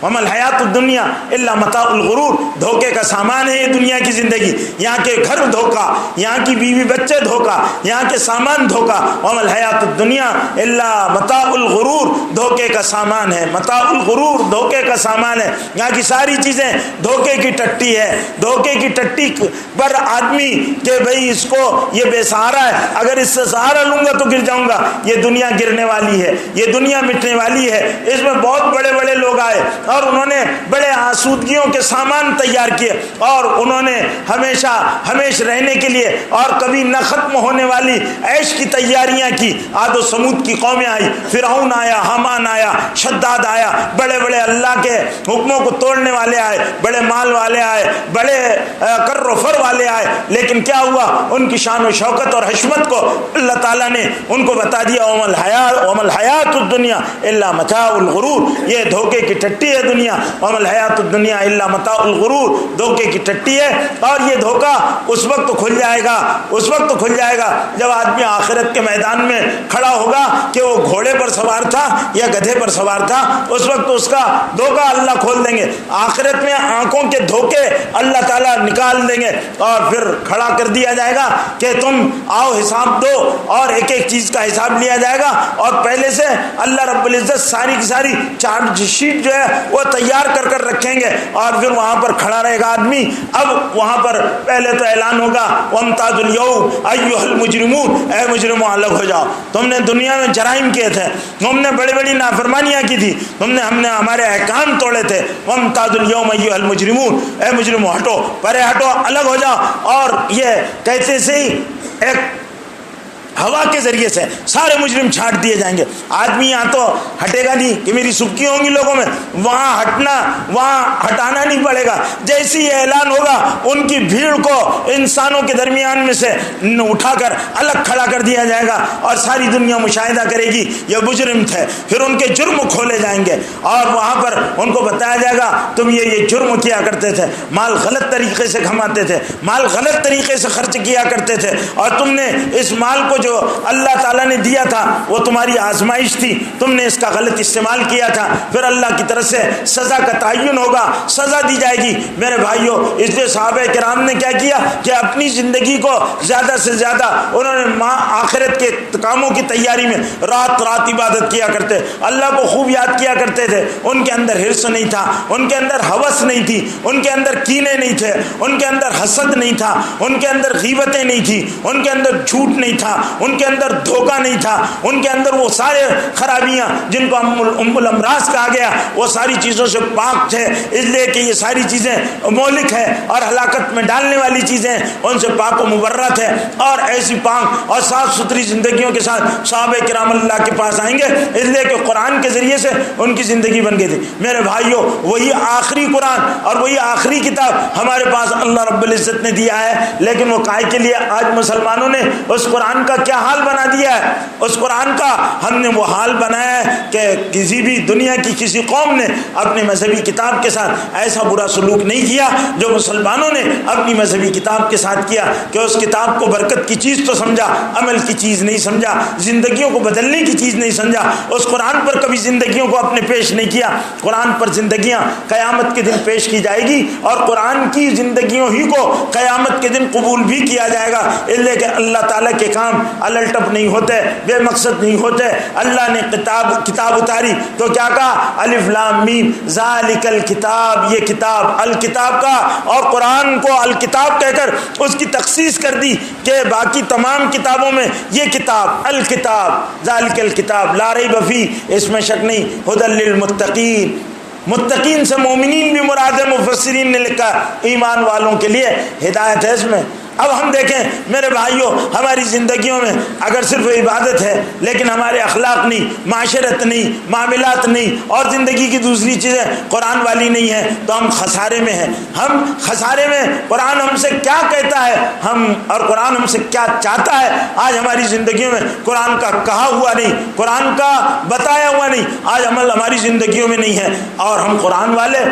[SPEAKER 1] وما الحیات الدنیا الا متاع الغرور، دھوکے کا سامان ہے یہ دنیا کی زندگی، یہاں کے گھر دھوکا، یہاں کی بیوی بچے دھوکا، یہاں کے سامان دھوکا۔ وما الحیات الدنیا الا متاع الغرور، دھوکے کا سامان ہے، متاع الغرور دھوکے کا سامان ہے، یہاں کی ساری چیزیں دھوکے کی ٹٹی ہے۔ دھوکے کی ٹٹی پر آدمی کہ بھئی اس کو یہ بے سہارا ہے، اگر اس سے سہارا لوں گا تو گر جاؤں گا، یہ دنیا گرنے والی ہے، یہ دنیا مٹنے والی ہے، اس میں بہت بڑے بڑے لوگ آئے آئے اور انہوں نے بڑے آسودگیوں کے سامان تیار کیے اور انہوں نے ہمیش رہنے کے لیے اور کبھی نہ ختم ہونے والی عیش کی تیاریاں کی. عاد و سمود کی قومیں آئی, فرعون آیا, حامان آیا, شداد آیا, بڑے بڑے اللہ کے حکموں کو توڑنے والے آئے, بڑے مال والے آئے, بڑے کر و فر والے آئے. لیکن کیا ہوا؟ ان کی شان و شوکت اور حشمت کو اللہ تعالیٰ نے ان کو بتا دیا, وما الحیات الدنیا الا متاع الغرور. یہ دھوکے کی ٹٹی ہے دنیا. وما الحیات الدنیا الا متاع الغرور, دھوکے کی ٹٹی ہے. اور یہ دھوکہ اس وقت کھل جائے گا جب آدمی آخرت کے میدان میں کھڑا ہوگا کہ وہ گھوڑے پر سوار تھا یا گدھے پر سوار تھا. اس وقت اس کا دھوکہ اللہ کھول دیں گے. آخرت میں آنکھوں کے دھوکے اللہ تعالیٰ نکال دیں گے اور پھر کھڑا کر دیا جائے گا کہ تم آؤ حساب دو, اور ایک ایک چیز کا حساب لیا جائے گا. اور پہلے سے اللہ رب العزت ساری کی ساری چارٹ شیٹ جو ہے وہ تیار کر رکھیں گے اور پھر وہاں پر کھڑا رہے گا آدمی. اب وہاں پر پہلے تو اعلان ہوگا وامتازوا اليوم ایھا المجرمون, اے مجرموں الگ ہو جاؤ. تم نے دنیا میں جرائم کیے تھے, تم نے بڑی بڑی نافرمانیاں کی تھی, ہم نے ہمارے احکام توڑے تھے. وامتازوا اليوم ایھا المجرمون, اے مجرموں ہٹو, پرے ہٹو, الگ ہو جاؤ. اور یہ کہتے سے ہی ایک ہوا کے ذریعے سے سارے مجرم چھانٹ دیے جائیں گے. آدمی یہاں تو ہٹے گا نہیں کہ میری سبکی ہوں گی لوگوں میں, وہاں ہٹانا نہیں پڑے گا. جیسے ہی اعلان ہوگا ان کی بھیڑ کو انسانوں کے درمیان میں سے اٹھا کر الگ کھڑا کر دیا جائے گا اور ساری دنیا مشاہدہ کرے گی یہ مجرم تھے. پھر ان کے جرم کھولے جائیں گے اور وہاں پر ان کو بتایا جائے گا تم یہ جرم کیا کرتے تھے, مال غلط طریقے سے کماتے تھے, مال غلط طریقے سے خرچ کیا کرتے تھے, اور تم نے اس مال کو جو اللہ تعالیٰ نے دیا تھا وہ تمہاری آزمائش تھی, تم نے اس کا غلط استعمال کیا تھا. پھر اللہ کی طرف سے سزا کا تعین ہوگا, سزا دی جائے گی. میرے بھائیوں, اس لیے صحابہ کرام نے کیا کیا کہ اپنی زندگی کو زیادہ سے زیادہ انہوں نے آخرت کے کاموں کی تیاری میں رات عبادت کیا کرتے, اللہ کو خوب یاد کیا کرتے تھے. ان کے اندر حرص نہیں تھا, ان کے اندر ہوس نہیں تھی, ان کے اندر کینے نہیں تھے, ان کے اندر حسد نہیں تھا, ان کے اندر غیبتیں نہیں تھی, ان کے اندر جھوٹ نہیں تھا, ان کے اندر دھوکہ نہیں تھا, ان کے اندر وہ سارے خرابیاں جن کو ام الامراض کہا گیا وہ ساری چیزوں سے پاک تھے. اس لیے کہ یہ ساری چیزیں مہلک ہے اور ہلاکت میں ڈالنے والی چیزیں, ان سے پاک و مبرہ تھے. اور ایسی پاک اور صاف ستھری زندگیوں کے ساتھ صحابہ کرام اللہ کے پاس آئیں گے, اس لیے کہ قرآن کے ذریعے سے ان کی زندگی بن گئی تھی. میرے بھائیوں, وہی آخری قرآن اور وہی آخری کتاب ہمارے پاس اللہ رب العزت نے دیا ہے, لیکن وہ کائے کے لیے آج مسلمانوں نے اس قرآن کا کیا حال بنا دیا ہے. اس قرآن کا ہم نے وہ حال بنایا ہے کہ کسی بھی دنیا کی کسی قوم نے اپنے مذہبی کتاب کے ساتھ ایسا برا سلوک نہیں کیا جو مسلمانوں نے اپنی مذہبی کتاب کے ساتھ کیا, کہ اس کتاب کو برکت کی چیز تو سمجھا, عمل کی چیز نہیں سمجھا, زندگیوں کو بدلنے کی چیز نہیں سمجھا. اس قرآن پر کبھی زندگیوں کو اپنے پیش نہیں کیا. قرآن پر زندگیاں قیامت کے دن پیش کی جائے گی اور قرآن کی زندگیوں ہی کو قیامت کے دن قبول بھی کیا جائے گا. اس لیے کہ اللہ تعالیٰ کے کام الٹپ نہیں ہوتے, بے مقصد نہیں ہوتے. اللہ نے کتاب اتاری تو کیا کہا, الف لام میم ذالک الکتاب, یہ کتاب الکتاب کا, اور قرآن کو الکتاب کہہ کر اس کی تخصیص کر دی کہ باقی تمام کتابوں میں یہ کتاب الکتاب ذالک الکتاب لا ریب فیہ, اس میں شک نہیں, ھدی للمتقین, متقین سے مومنین بھی مراد ہے. مفسرین نے لکھا ایمان والوں کے لیے ہدایت ہے اس میں. اب ہم دیکھیں میرے بھائیوں, ہماری زندگیوں میں اگر صرف عبادت ہے لیکن ہمارے اخلاق نہیں, معاشرت نہیں, معاملات نہیں, اور زندگی کی دوسری چیزیں قرآن والی نہیں ہیں, تو ہم خسارے میں ہیں. ہم خسارے میں, قرآن ہم سے کیا کہتا ہے اور قرآن ہم سے کیا چاہتا ہے, آج ہماری زندگیوں میں قرآن کا کہا ہوا نہیں, قرآن کا بتایا ہوا نہیں, آج عمل ہماری زندگیوں میں نہیں ہے. اور ہم قرآن والے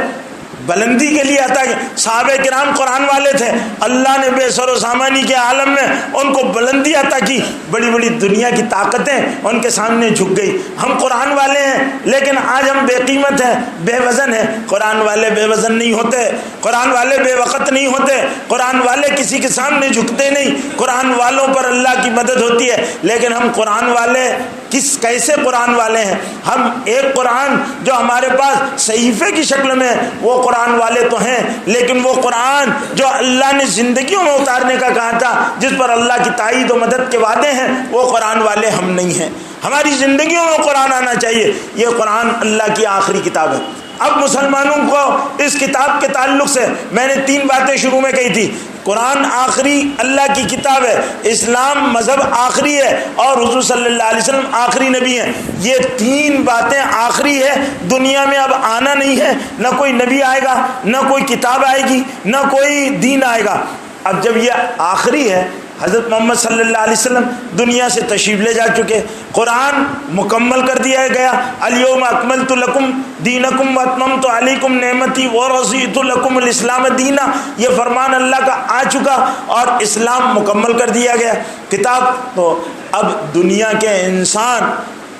[SPEAKER 1] بلندی کے لیے آتا ہے. صحابہ کرام قرآن والے تھے, اللہ نے بے سر و سامانی کے عالم میں ان کو بلندی عطا کی, بڑی بڑی دنیا کی طاقتیں ان کے سامنے جھک گئی. ہم قرآن والے ہیں لیکن آج ہم بے قیمت ہیں, بے وزن ہیں. قرآن والے بے وزن نہیں ہوتے, قرآن والے بے وقت نہیں ہوتے, قرآن والے کسی کے سامنے جھکتے نہیں, قرآن والوں پر اللہ کی مدد ہوتی ہے. لیکن ہم قرآن والے کیسے قرآن والے ہیں؟ ہم ایک قرآن جو ہمارے پاس صحیفے کی شکل میں, وہ قرآن والے تو ہیں, لیکن وہ قرآن جو اللہ نے زندگیوں میں اتارنے کا کہا تھا, جس پر اللہ کی تائید و مدد کے وعدے ہیں, وہ قرآن والے ہم نہیں ہیں. ہماری زندگیوں میں قرآن آنا چاہیے. یہ قرآن اللہ کی آخری کتاب ہے. اب مسلمانوں کو اس کتاب کے تعلق سے میں نے 3 باتیں شروع میں کہی تھی. قرآن آخری اللہ کی کتاب ہے، اسلام مذہب آخری ہے، اور حضور صلی اللہ علیہ وسلم آخری نبی ہیں. یہ 3 باتیں آخری ہے. دنیا میں اب آنا نہیں ہے، نہ کوئی نبی آئے گا، نہ کوئی کتاب آئے گی، نہ کوئی دین آئے گا. اب جب یہ آخری ہے، حضرت محمد صلی اللہ علیہ وسلم دنیا سے تشریف لے جا چکے، قرآن مکمل کر دیا گیا. الیوم اکملت لکم دینکم واتممت علیکم نعمتی ورضیت لکم الاسلام دینا، یہ فرمان اللہ کا آ چکا اور اسلام مکمل کر دیا گیا. کتاب تو اب دنیا کے انسان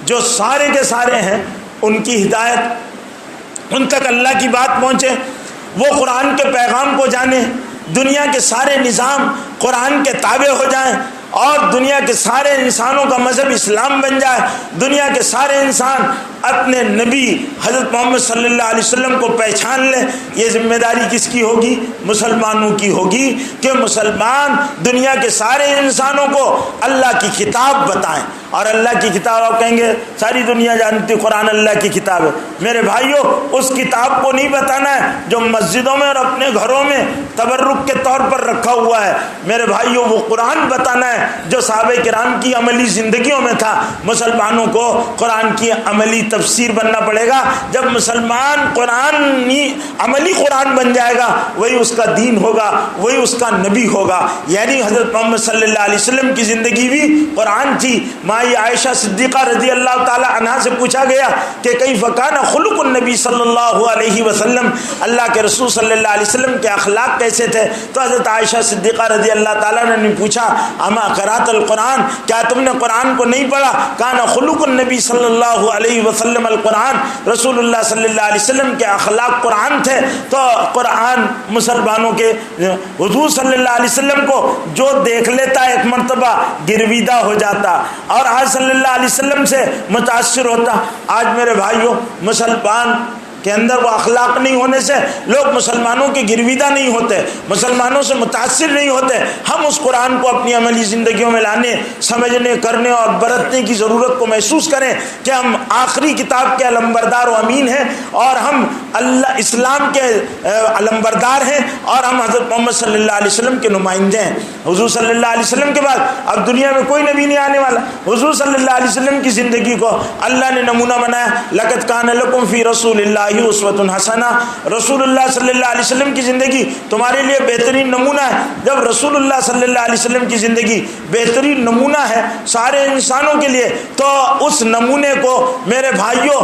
[SPEAKER 1] جو سارے کے سارے ہیں، ان کی ہدایت، ان تک اللہ کی بات پہنچے، وہ قرآن کے پیغام کو جانیں، دنیا کے سارے نظام قرآن کے تابع ہو جائیں، اور دنیا کے سارے انسانوں کا مذہب اسلام بن جائے. دنیا کے سارے انسان اپنے نبی حضرت محمد صلی اللہ علیہ وسلم کو پہچان لیں. یہ ذمہ داری کس کی ہوگی؟ مسلمانوں کی ہوگی کہ مسلمان دنیا کے سارے انسانوں کو اللہ کی کتاب بتائیں. اور اللہ کی کتاب آپ کہیں گے ساری دنیا جانتی قرآن اللہ کی کتاب ہے. میرے بھائیوں، اس کتاب کو نہیں بتانا ہے جو مسجدوں میں اور اپنے گھروں میں تبرک کے طور پر رکھا ہوا ہے. میرے بھائیوں، وہ قرآن بتانا ہے جو صحابہ کرام کی عملی زندگیوں میں تھا. مسلمانوں کو قرآن کی عملی تفسیر بننا پڑے گا. جب مسلمان عملی قرآن بن جائے گا، وہی اس کا دین ہوگا، وہی اس کا نبی ہوگا. یعنی حضرت محمد صلی اللہ علیہ وسلم کی زندگی بھی قرآن تھی. مائی عائشہ صدیقہ رضی اللہ تعالی عنہا سے پوچھا گیا کہ کیف کان خلق النبی صلی اللہ علیہ وسلم، اللہ کے رسول صلی اللہ علیہ وسلم کے اخلاق کیسے تھے؟ تو حضرت عائشہ صدیقہ رضی اللہ تعالیٰ نے پوچھا اما قرأت القرآن، کیا تم نے قرآن کو نہیں پڑھا؟ کان خلق النبی صلی اللہ علیہ وسلم القرآن، رسول اللہ صلی اللہ علیہ وسلم کے اخلاق قرآن تھے. تو قرآن مسلمانوں کے حضور صلی اللہ علیہ وسلم کو جو دیکھ لیتا ایک مرتبہ گرویدہ ہو جاتا اور آج صلی اللہ علیہ وسلم سے متاثر ہوتا. آج میرے بھائیوں، مسلمان کے اندر وہ اخلاق نہیں ہونے سے لوگ مسلمانوں کے گرویدہ نہیں ہوتے، مسلمانوں سے متاثر نہیں ہوتے. ہم اس قرآن کو اپنی عملی زندگیوں میں لانے، سمجھنے، کرنے اور برتنے کی ضرورت کو محسوس کریں کہ ہم آخری کتاب کے علمبردار و امین ہیں، اور ہم اللہ اسلام کے علمبردار ہیں، اور ہم حضرت محمد صلی اللہ علیہ وسلم کے نمائندے ہیں. حضور صلی اللہ علیہ وسلم کے بعد اب دنیا میں کوئی نبی نہیں آنے والا. حضور صلی اللہ علیہ وسلم کی زندگی کو اللہ نے نمونہ بنایا. لقد کان لکم فی رسول اللہ اسوۃ حسنہ، رسول اللہ صلی اللہ علیہ وسلم کی زندگی تمہارے لیے بہترین نمونہ ہے. جب رسول اللہ صلی اللہ علیہ وسلم کی زندگی بہترین نمونہ ہے سارے انسانوں کے لیے، تو اس نمونے کو میرے بھائیوں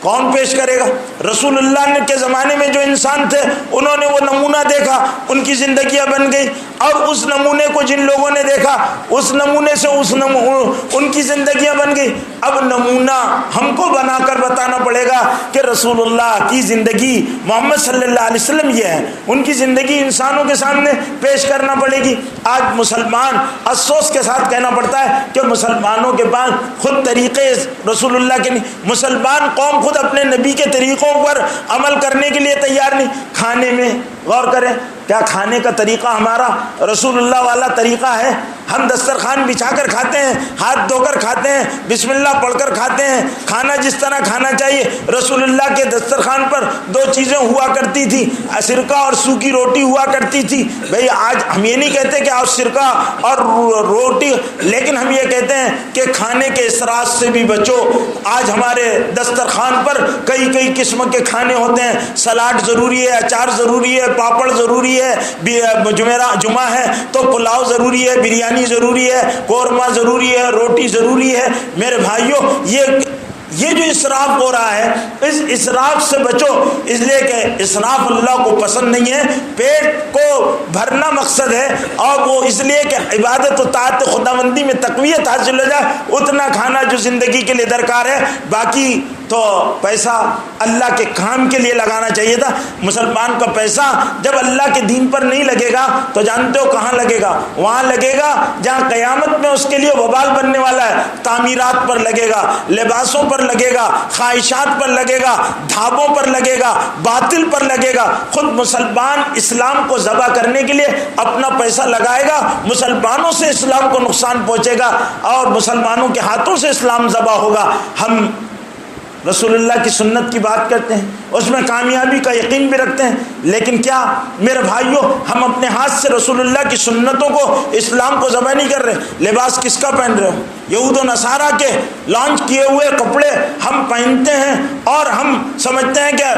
[SPEAKER 1] کون پیش کرے گا؟ رسول اللہ کے زمانے میں جو انسان تھے انہوں نے وہ نمونہ دیکھا، ان کی زندگیاں بن گئی، اور اس نمونے کو جن لوگوں نے دیکھا اس نمونے سے ان کی زندگیاں بن گئی. اب نمونہ ہم کو بنا کر بتانا پڑے گا کہ رسول اللہ کی زندگی محمد صلی اللہ علیہ وسلم یہ ہے، ان کی زندگی انسانوں کے سامنے پیش کرنا پڑے گی. آج مسلمان افسوس کے ساتھ کہنا پڑتا ہے کہ مسلمانوں کے پاس خود طریقے رسول اللہ کے نہیں، مسلمان قوم خود اپنے نبی کے طریقوں پر عمل کرنے کے لیے تیار نہیں. کھانے میں غور کریں، کیا کھانے کا طریقہ ہمارا رسول اللہ والا طریقہ ہے؟ ہم دسترخوان بچھا کر کھاتے ہیں، ہاتھ دھو کر کھاتے ہیں، بسم اللہ پڑھ کر کھاتے ہیں. کھانا جس طرح کھانا چاہیے. رسول اللہ کے دسترخوان پر 2 چیزیں ہوا کرتی تھی، سرکہ اور سوکھی روٹی ہوا کرتی تھی. بھئی آج ہم یہ نہیں کہتے کہ آپ سرکہ اور روٹی، لیکن ہم یہ کہتے ہیں کہ کھانے کے اسراف سے بھی بچو. آج ہمارے دسترخوان پر کئی قسم کے کھانے ہوتے ہیں. سلاڈ ضروری ہے، اچار ضروری ہے، پاپڑ ضروری ہے، جمعہ ہے تو پلاؤ ضروری ہے، بریانی ضروری ہے، قورمہ ضروری ہے، روٹی ضروری ہے. میرے بھائیوں، یہ جو اسراف ہو رہا ہے اس اسراف سے بچو، اس لیے کہ اسراف اللہ کو پسند نہیں ہے. پیٹ کو بھرنا مقصد ہے، اور وہ اس لیے کہ عبادت و طاعت خداوندی میں تقویت حاصل ہو جائے اتنا کھانا جو زندگی کے لیے درکار ہے. باقی تو پیسہ اللہ کے کام کے لیے لگانا چاہیے تھا. مسلمان کا پیسہ جب اللہ کے دین پر نہیں لگے گا تو جانتے ہو کہاں لگے گا؟ وہاں لگے گا جہاں قیامت میں اس کے لیے وبال بننے والا ہے. تعمیرات پر لگے گا، لباسوں پر لگے گا، خواہشات پر لگے گا، ڈھابوں پر لگے گا، باطل پر لگے گا. خود مسلمان اسلام کو ذبح کرنے کے لیے اپنا پیسہ لگائے گا، مسلمانوں سے اسلام کو نقصان پہنچے گا اور مسلمانوں کے ہاتھوں سے اسلام ذبح ہوگا. ہم رسول اللہ کی سنت کی بات کرتے ہیں، اس میں کامیابی کا یقین بھی رکھتے ہیں، لیکن کیا میرے بھائیوں ہم اپنے ہاتھ سے رسول اللہ کی سنتوں کو، اسلام کو ذبح نہیں کر رہے؟ لباس کس کا پہن رہے ہو؟ یہود و نصارہ کے لانچ کیے ہوئے کپڑے ہم پہنتے ہیں اور ہم سمجھتے ہیں کہ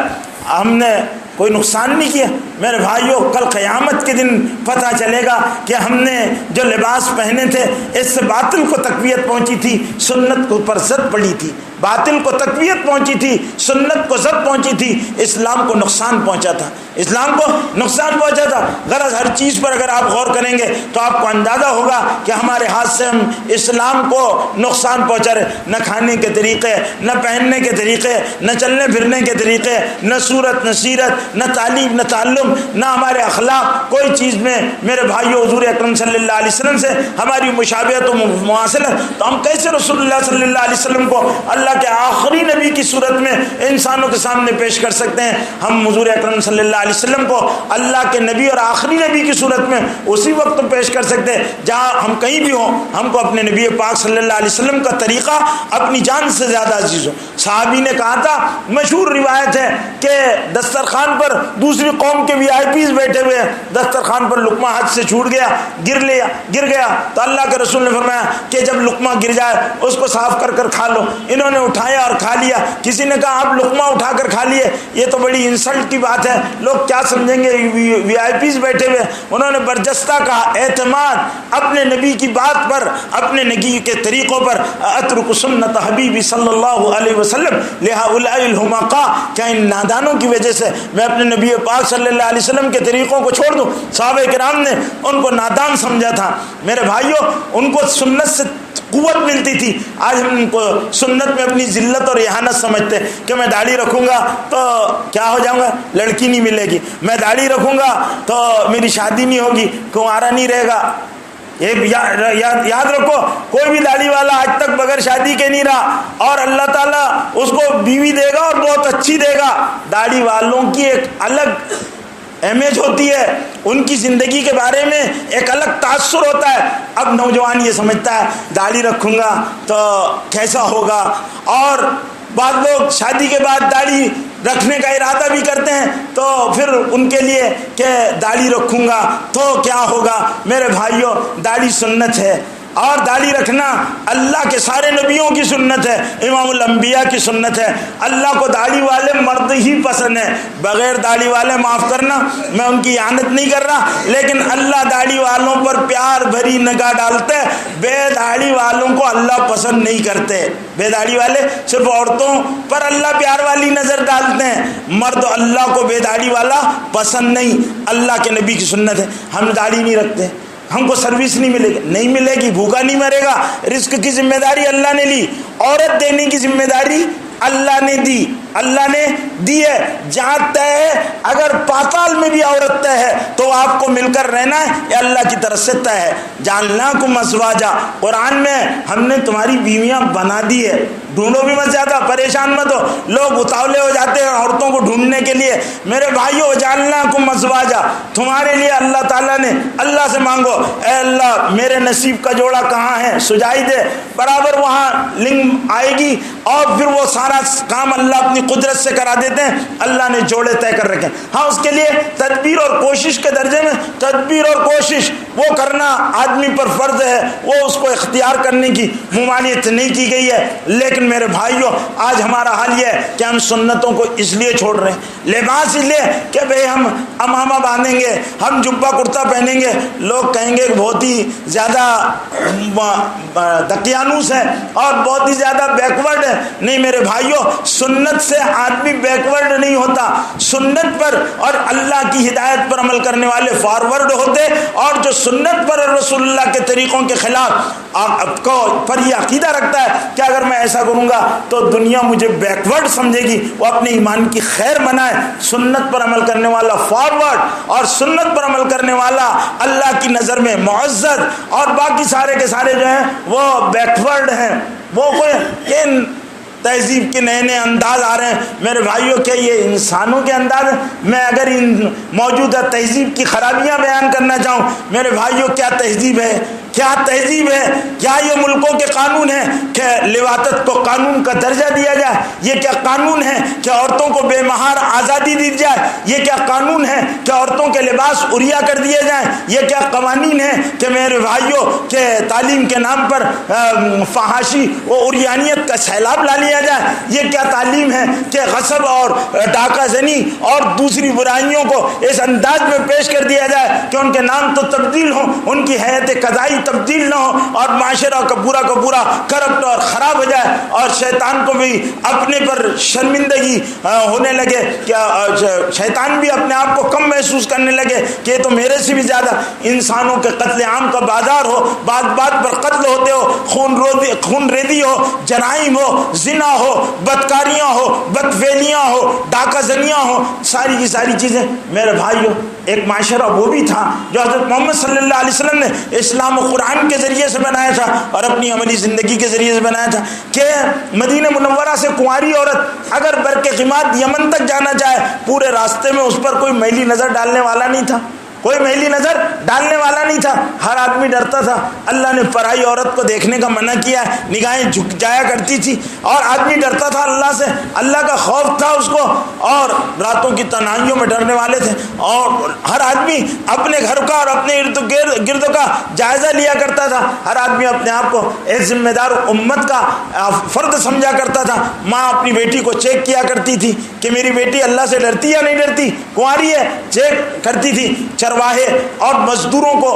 [SPEAKER 1] ہم نے کوئی نقصان نہیں کیا۔ میرے بھائیوں کل قیامت کے دن پتہ چلے گا کہ ہم نے جو لباس پہنے تھے اس سے باطل کو تقویت پہنچی تھی، سنت کو پر زد پڑی تھی، باطل کو تقویت پہنچی تھی، سنت کو زد پہنچی تھی، اسلام کو نقصان پہنچا تھا، اسلام کو نقصان پہنچا تھا۔ غرض ہر چیز پر اگر آپ غور کریں گے تو آپ کو اندازہ ہوگا کہ ہمارے ہاتھ سے ہم اسلام کو نقصان پہنچا رہے، نہ کھانے کے طریقے، نہ پہننے کے طریقے، نہ چلنے پھرنے کے طریقے، نہ صورت، نہ سیرت، نہ تعلیم، نہ تعلم، نہ ہمارے اخلاق، کوئی چیز میں میرے بھائیو حضور اکرم صلی اللہ علیہ وسلم سے ہماری مشابہت و مماثلت۔ تو ہم کیسے رسول اللہ صلی اللہ علیہ وسلم کو اللہ کے آخری نبی کی صورت میں انسانوں کے سامنے پیش کر سکتے ہیں؟ ہم حضور اکرم صلی اللہ علیہ وسلم کو اللہ کے نبی اور آخری نبی کی صورت میں اسی وقت پیش کر سکتے ہیں جہاں ہم کہیں بھی ہوں، ہم کو اپنے نبی پاک صلی اللہ علیہ وسلم کا طریقہ اپنی جان سے زیادہ عزیز ہو۔ صحابی نے کہا تھا، مشہور روایت ہے کہ دسترخوان پر دوسری قوم کے VIP بیٹھے ہوئے ہیں، دسترخوان پر لقمہ ہاتھ سے چھوٹ گیا، گر گیا تو اللہ کے رسول نے فرمایا کہ جب لقمہ گر جائے اس کو صاف کر کر کھا لو۔ انہوں نے اٹھایا اور کھا لیا۔ کسی نے کہا آپ لقمہ اٹھا کر کھا لیے، یہ تو بڑی انسلٹ کی بات ہے، لوگ کیا سمجھیں گے، VIP بیٹھے ہوئے۔ انہوں نے برجستہ کہا، اعتماد اپنے نبی کی بات پر، اپنے نبی کے طریقوں پر، اترک سنت حبیبی صلی اللہ علیہ وسلم لہؤلاء الحمقاء، کیا ان نادانوں کی وجہ سے میں اپنے نبی پاک صلی اللہ علیہ وسلم کے طریقوں کو چھوڑ دوں؟ صحابہ کرام نے ان کو نادان سمجھا تھا۔ میرے بھائیوں ان کو سنت سے قوت ملتی تھی، آج ہم ان کو سنت میں اپنی ذلت اور اہانت سمجھتے کہ میں داڑھی رکھوں گا تو کیا ہو جاؤں گا، لڑکی نہیں ملے گی، میں داڑھی رکھوں گا تو میری شادی نہیں ہوگی، کنوارا نہیں رہے گا۔ یاد رکھو، کوئی بھی داڑھی والا آج تک بغیر شادی کے نہیں رہا، اور اللہ تعالیٰ اس کو بیوی دے گا اور بہت اچھی دے گا۔ داڑھی والوں کی ایک الگ امیج ہوتی ہے، ان کی زندگی کے بارے میں ایک الگ تاثر ہوتا ہے۔ اب نوجوان یہ سمجھتا ہے داڑھی رکھوں گا تو کیسا ہوگا، اور بعض لوگ شادی کے بعد داڑھی رکھنے کا ارادہ بھی کرتے ہیں تو پھر ان کے لیے کہ داڑھی رکھوں گا تو کیا ہوگا۔ میرے بھائیوں داڑھی سنت ہے، اور داڑھی رکھنا اللہ کے سارے نبیوں کی سنت ہے، امام الانبیاء کی سنت ہے۔ اللہ کو داڑھی والے مرد ہی پسند ہیں، بغیر داڑھی والے معاف کرنا میں ان کی اعانت نہیں کر رہا، لیکن اللہ داڑھی والوں پر پیار بھری نگاہ ڈالتے، بے داڑھی والوں کو اللہ پسند نہیں کرتے۔ بے داڑھی والے صرف عورتوں پر اللہ پیار والی نظر ڈالتے ہیں، مرد اللہ کو بے داڑھی والا پسند نہیں۔ اللہ کے نبی کی سنت ہے، ہم داڑھی نہیں رکھتے، ہم کو سروس نہیں ملے گی، نہیں ملے گی، بھوکا نہیں مرے گا۔ رزق کی ذمہ داری اللہ نے لی، عورت دینے کی ذمہ داری اللہ نے دی، اللہ نے دی ہے۔ جہاں طے ہے، اگر پاتال میں بھی عورت طے ہے تو آپ کو مل کر رہنا ہے، یہ اللہ کی طرف سے طے ہے۔ جعلناکم ازواجا، قرآن میں ہم نے تمہاری بیویاں بنا دی ہے۔ ڈھونڈو بھی مت، زیادہ پریشان مت ہو، لوگ اتاولے ہو جاتے ہیں عورتوں کو ڈھونڈنے کے لیے۔ میرے بھائیو جعلناکم ازواجا، تمہارے لیے اللہ تعالیٰ نے، اللہ سے مانگو، اے اللہ میرے نصیب کا جوڑا کہاں ہے، سجائی دے، برابر وہاں لنگ آئے گی، اور پھر وہ سارا کام اللہ اپنی قدرت سے کرا دیتے ہیں۔ اللہ نے جوڑے طے کر رکھے، ہاں اس کے لیے تدبیر اور کوشش کے درجے میں تدبیر اور کوشش وہ کرنا آدمی پر فرض ہے، وہ اس کو اختیار کرنے کی ممانعت نہیں کی گئی ہے۔ لیکن میرے بھائیوں آج ہمارا حال یہ ہے کہ ہم سنتوں کو اس لیے چھوڑ رہے ہیں، لباس اس لیے کہ بھئی ہم امامہ باندھیں گے، ہم جبہ کرتا پہنیں گے، لوگ کہیں گے کہ بہت ہی زیادہ دقیانوس ہے اور بہت ہی زیادہ بیکورڈ ہے۔ نہیں میرے بھائیوں، سنت سے آدمی بیکورڈ نہیں ہوتا، سنت پر اور اللہ کی ہدایت پر عمل کرنے والے فارورڈ ہوتے، اور جو سنت پر اور رسول اللہ کے طریقوں کے خلاف پر یہ عقیدہ رکھتا ہے کہ اگر میں ایسا کروں گا تو دنیا مجھے بیکورڈ سمجھے گی، وہ اپنے ایمان کی خیر منائے۔ سنت پر عمل کرنے والا فارورڈ، اور سنت پر عمل کرنے والا اللہ کی نظر میں معزز، اور باقی سارے کے سارے جو ہیں وہ بیکورڈ ہیں۔ وہ کوئی تہذیب کے نئے نئے انداز آ رہے ہیں۔ میرے بھائیوں کیا یہ انسانوں کے انداز ہیں؟ میں اگر ان موجودہ تہذیب کی خرابیاں بیان کرنا چاہوں، میرے بھائیوں کیا تہذیب ہے کیا تہذیب ہے؟ کیا یہ ملکوں کے قانون ہیں کہ لواطت کو قانون کا درجہ دیا جائے؟ یہ کیا قانون ہے کہ عورتوں کو بے مہار آزادی دی جائے؟ یہ کیا قانون ہے کہ عورتوں کے لباس عریا کر دیے جائیں؟ یہ کیا قوانین ہیں کہ میرے بھائیوں کہ تعلیم کے نام پر فحاشی و عریانیت کا سیلاب لا لیا جائے؟ یہ کیا تعلیم ہے کہ غصب اور ڈاکہ زنی اور دوسری برائیوں کو اس انداز میں پیش کر دیا جائے کہ ان کے نام تو تبدیل ہوں، ان کی حیات قضائی تبدیل نہ ہو، اور معاشرہ کا پورا کرپٹ اور خراب ہو جائے، اور شیطان کو بھی اپنے پر شرمندگی ہونے لگے، کیا شیطان بھی اپنے آپ کو کم محسوس کرنے لگے کہ یہ تو میرے سے بھی زیادہ انسانوں کے قتل عام کا بازار ہو، بات بات پر قتل ہوتے ہو، خون ریزی ہو، جرائم ہو، زنا ہو، بدکاریاں ہو، بدفعلیاں ہو، ڈاکہ زنیاں ہو، ساری کی ساری چیزیں۔ میرے بھائیو، ایک معاشرہ وہ بھی تھا جو حضرت محمد صلی اللہ علیہ وسلم نے اسلام و قرآن کے ذریعے سے بنایا تھا اور اپنی عملی زندگی کے ذریعے سے بنایا تھا کہ مدینہ منورہ سے کنواری عورت اگر برقیمات یمن تک جانا چاہے، پورے راستے میں اس پر کوئی میلی نظر ڈالنے والا نہیں تھا، کوئی میلی نظر ڈالنے والا نہیں تھا۔ ہر آدمی ڈرتا تھا۔ اللہ نے پرائی عورت کو دیکھنے کا منع کیا ہے، نگاہیں جھک جایا کرتی تھی، اور آدمی ڈرتا تھا اللہ سے، اللہ کا خوف تھا اس کو، اور راتوں کی تنہائیوں میں ڈرنے والے تھے، اور ہر آدمی اپنے گھر کا اور اپنے ارد گرد کا جائزہ لیا کرتا تھا۔ ہر آدمی اپنے آپ کو ایک ذمہ دار امت کا فرد سمجھا کرتا تھا۔ ماں اپنی بیٹی کو چیک کیا کرتی تھی کہ میری بیٹی اللہ سے ڈرتی یا نہیں ڈرتی، کنواری ہے، چیک کرتی تھی۔ چرواہے اور مزدوروں کو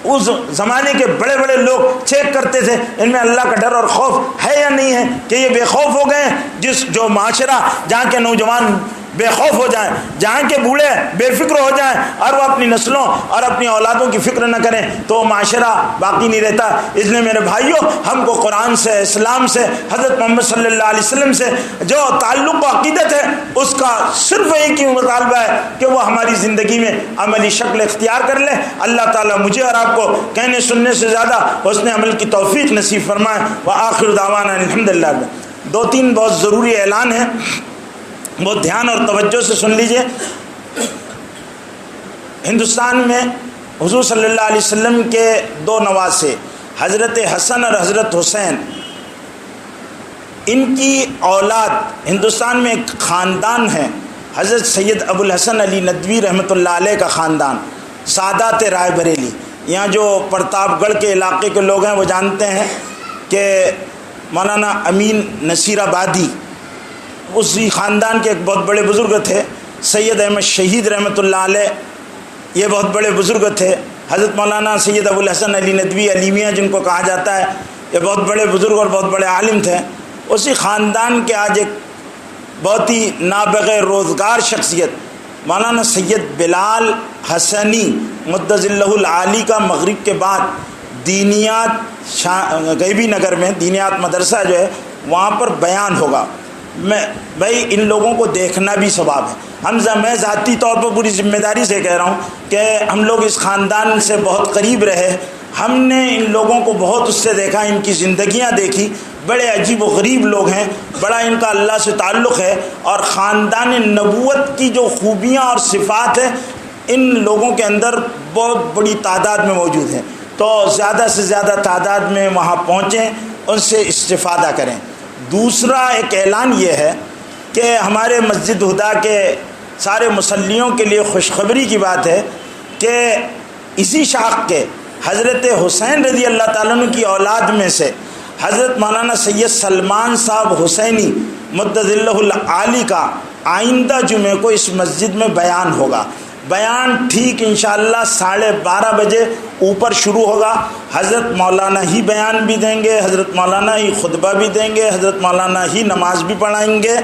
[SPEAKER 1] اس زمانے کے بڑے بڑے لوگ چیک کرتے تھے ان میں اللہ کا ڈر اور خوف ہے یا نہیں ہے، کہ یہ بے خوف ہو گئے ہیں۔ جو معاشرہ جہاں کے نوجوان بے خوف ہو جائیں، جہاں کے بوڑھے بے فکر ہو جائیں اور وہ اپنی نسلوں اور اپنی اولادوں کی فکر نہ کریں تو معاشرہ باقی نہیں رہتا۔ اس لیے میرے بھائیوں، ہم کو قرآن سے، اسلام سے، حضرت محمد صلی اللہ علیہ وسلم سے جو تعلق و عقیدت ہے اس کا صرف ایک ہی مطالبہ ہے کہ وہ ہماری زندگی میں عملی شکل اختیار کر لیں۔ اللہ تعالیٰ مجھے اور آپ کو کہنے سننے سے زیادہ حسن عمل کی توفیق نصیب فرمائے۔ وآخر دعوانا الحمدللہ۔ دو تین بہت ضروری اعلان ہیں، بہت دھیان اور توجہ سے سن لیجئے۔ ہندوستان میں حضور صلی اللہ علیہ وسلم کے دو نواسے حضرت حسن اور حضرت حسین، ان کی اولاد، ہندوستان میں ایک خاندان ہے حضرت سید ابو الحسن علی ندوی رحمۃ اللہ علیہ کا خاندان، سادات رائے بریلی۔ یہاں جو پرتاپ گڑھ کے علاقے کے لوگ ہیں وہ جانتے ہیں کہ مولانا امین نصیر آبادی اسی خاندان کے ایک بہت بڑے بزرگ تھے۔ سید احمد شہید رحمۃ اللہ علیہ یہ بہت بڑے بزرگ تھے۔ حضرت مولانا سید ابو الحسن علی ندوی علی میاں جن کو کہا جاتا ہے، یہ بہت بڑے بزرگ اور بہت بڑے عالم تھے۔ اسی خاندان کے آج ایک بہت ہی نابغیر روزگار شخصیت مولانا سید بلال حسنی مدظ اللہ العالی کا مغرب کے بعد دینیات غیبی نگر میں دینیات مدرسہ جو ہے وہاں پر بیان ہوگا۔ بھائی ان لوگوں کو دیکھنا بھی ثواب ہے۔ میں ذاتی طور پر پوری ذمہ داری سے کہہ رہا ہوں کہ ہم لوگ اس خاندان سے بہت قریب رہے، ہم نے ان لوگوں کو بہت اس سے دیکھا، ان کی زندگیاں دیکھی، بڑے عجیب و غریب لوگ ہیں، بڑا ان کا اللہ سے تعلق ہے، اور خاندان نبوت کی جو خوبیاں اور صفات ہیں ان لوگوں کے اندر بہت بڑی تعداد میں موجود ہیں۔ تو زیادہ سے زیادہ تعداد میں وہاں پہنچیں، ان سے استفادہ کریں۔ دوسرا ایک اعلان یہ ہے کہ ہمارے مسجد ہدا کے سارے مصلیوں کے لیے خوشخبری کی بات ہے کہ اسی شاخ کے حضرت حسین رضی اللہ تعالیٰ عنہ کی اولاد میں سے حضرت مولانا سید سلمان صاحب حسینی مدظ اللہ العالی کا آئندہ جمعے کو اس مسجد میں بیان ہوگا۔ بیان ٹھیک انشاءاللہ 12:30 بجے اوپر شروع ہوگا۔ حضرت مولانا ہی بیان بھی دیں گے، حضرت مولانا ہی خطبہ بھی دیں گے، حضرت مولانا ہی نماز بھی پڑھائیں گے۔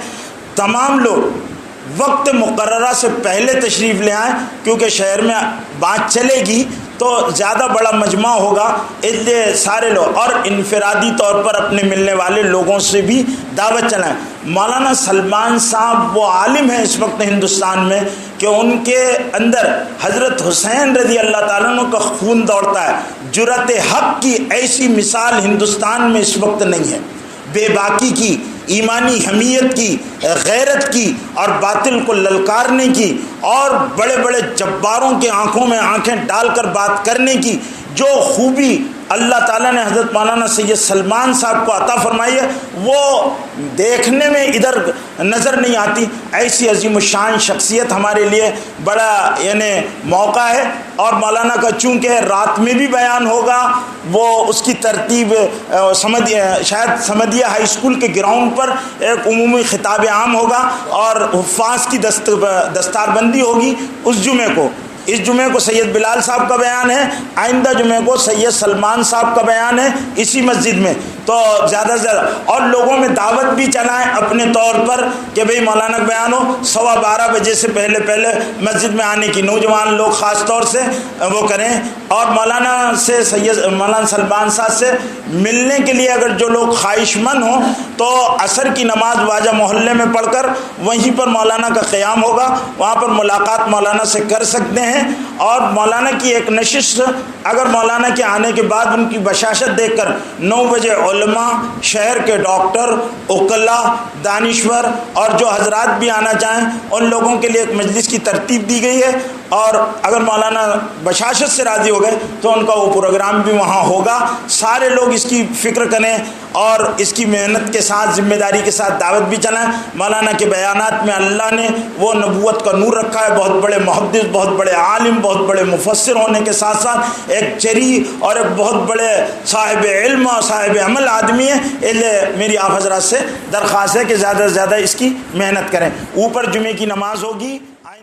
[SPEAKER 1] تمام لوگ وقت مقررہ سے پہلے تشریف لے آئیں کیونکہ شہر میں بات چلے گی تو زیادہ بڑا مجمع ہوگا، اس لیے سارے لوگ، اور انفرادی طور پر اپنے ملنے والے لوگوں سے بھی دعوت چلائیں۔ مولانا سلمان صاحب وہ عالم ہیں اس وقت ہندوستان میں کہ ان کے اندر حضرت حسین رضی اللہ تعالیٰ عنہ کا خون دوڑتا ہے۔ جرأت حق کی ایسی مثال ہندوستان میں اس وقت نہیں ہے، بے باکی کی، ایمانی حمیت کی، غیرت کی، اور باطل کو للکارنے کی، اور بڑے بڑے جباروں کے آنکھوں میں آنکھیں ڈال کر بات کرنے کی جو خوبی اللہ تعالیٰ نے حضرت مولانا سید سلمان صاحب کو عطا فرمائی ہے، وہ دیکھنے میں ادھر نظر نہیں آتی۔ ایسی عظیم الشان شخصیت ہمارے لیے بڑا یعنی موقع ہے، اور مولانا کا چونکہ رات میں بھی بیان ہوگا، وہ اس کی ترتیب شاید سمدیہ ہائی اسکول کے گراؤنڈ پر ایک عمومی خطاب عام ہوگا، اور حفاظ کی دستار بندی ہوگی اس جمعے کو۔ اس جمعے کو سید بلال صاحب کا بیان ہے، آئندہ جمعے کو سید سلمان صاحب کا بیان ہے اسی مسجد میں۔ تو زیادہ سے زیادہ اور لوگوں میں دعوت بھی چلائیں اپنے طور پر کہ بھئی مولانا کا بیان ہو 12:15 بجے سے پہلے مسجد میں آنے کی نوجوان لوگ خاص طور سے وہ کریں، اور مولانا سے مولانا سلمان صاحب سے ملنے کے لیے اگر جو لوگ خواہش مند ہوں تو عصر کی نماز واجہ محلے میں پڑھ کر وہیں پر مولانا کا قیام ہوگا، وہاں پر ملاقات مولانا سے کر سکتے ہیں۔ اور مولانا کی ایک نشست اگر مولانا کے آنے کے بعد ان کی بشاشت دیکھ کر 9 بجے علماء، شہر کے ڈاکٹر، عقلاء، دانشور اور جو حضرات بھی آنا چاہیں ان لوگوں کے لیے ایک مجلس کی ترتیب دی گئی ہے، اور اگر مولانا بشاشت سے راضی ہو گئے تو ان کا وہ پروگرام بھی وہاں ہوگا۔ سارے لوگ اس کی فکر کریں اور اس کی محنت کے ساتھ ذمہ داری کے ساتھ دعوت بھی چلائیں۔ مولانا کے بیانات میں اللہ نے وہ نبوت کا نور رکھا ہے، بہت بڑے محدث، بہت بڑے عالم، بہت بڑے مفسر ہونے کے ساتھ ساتھ ایک جری اور ایک بہت بڑے صاحب علم اور صاحب عمل آدمی ہے۔ اس لیے میری آپ حضرات سے درخواست ہے کہ زیادہ سے زیادہ اس کی محنت کریں۔ اوپر جمعے کی نماز ہوگی۔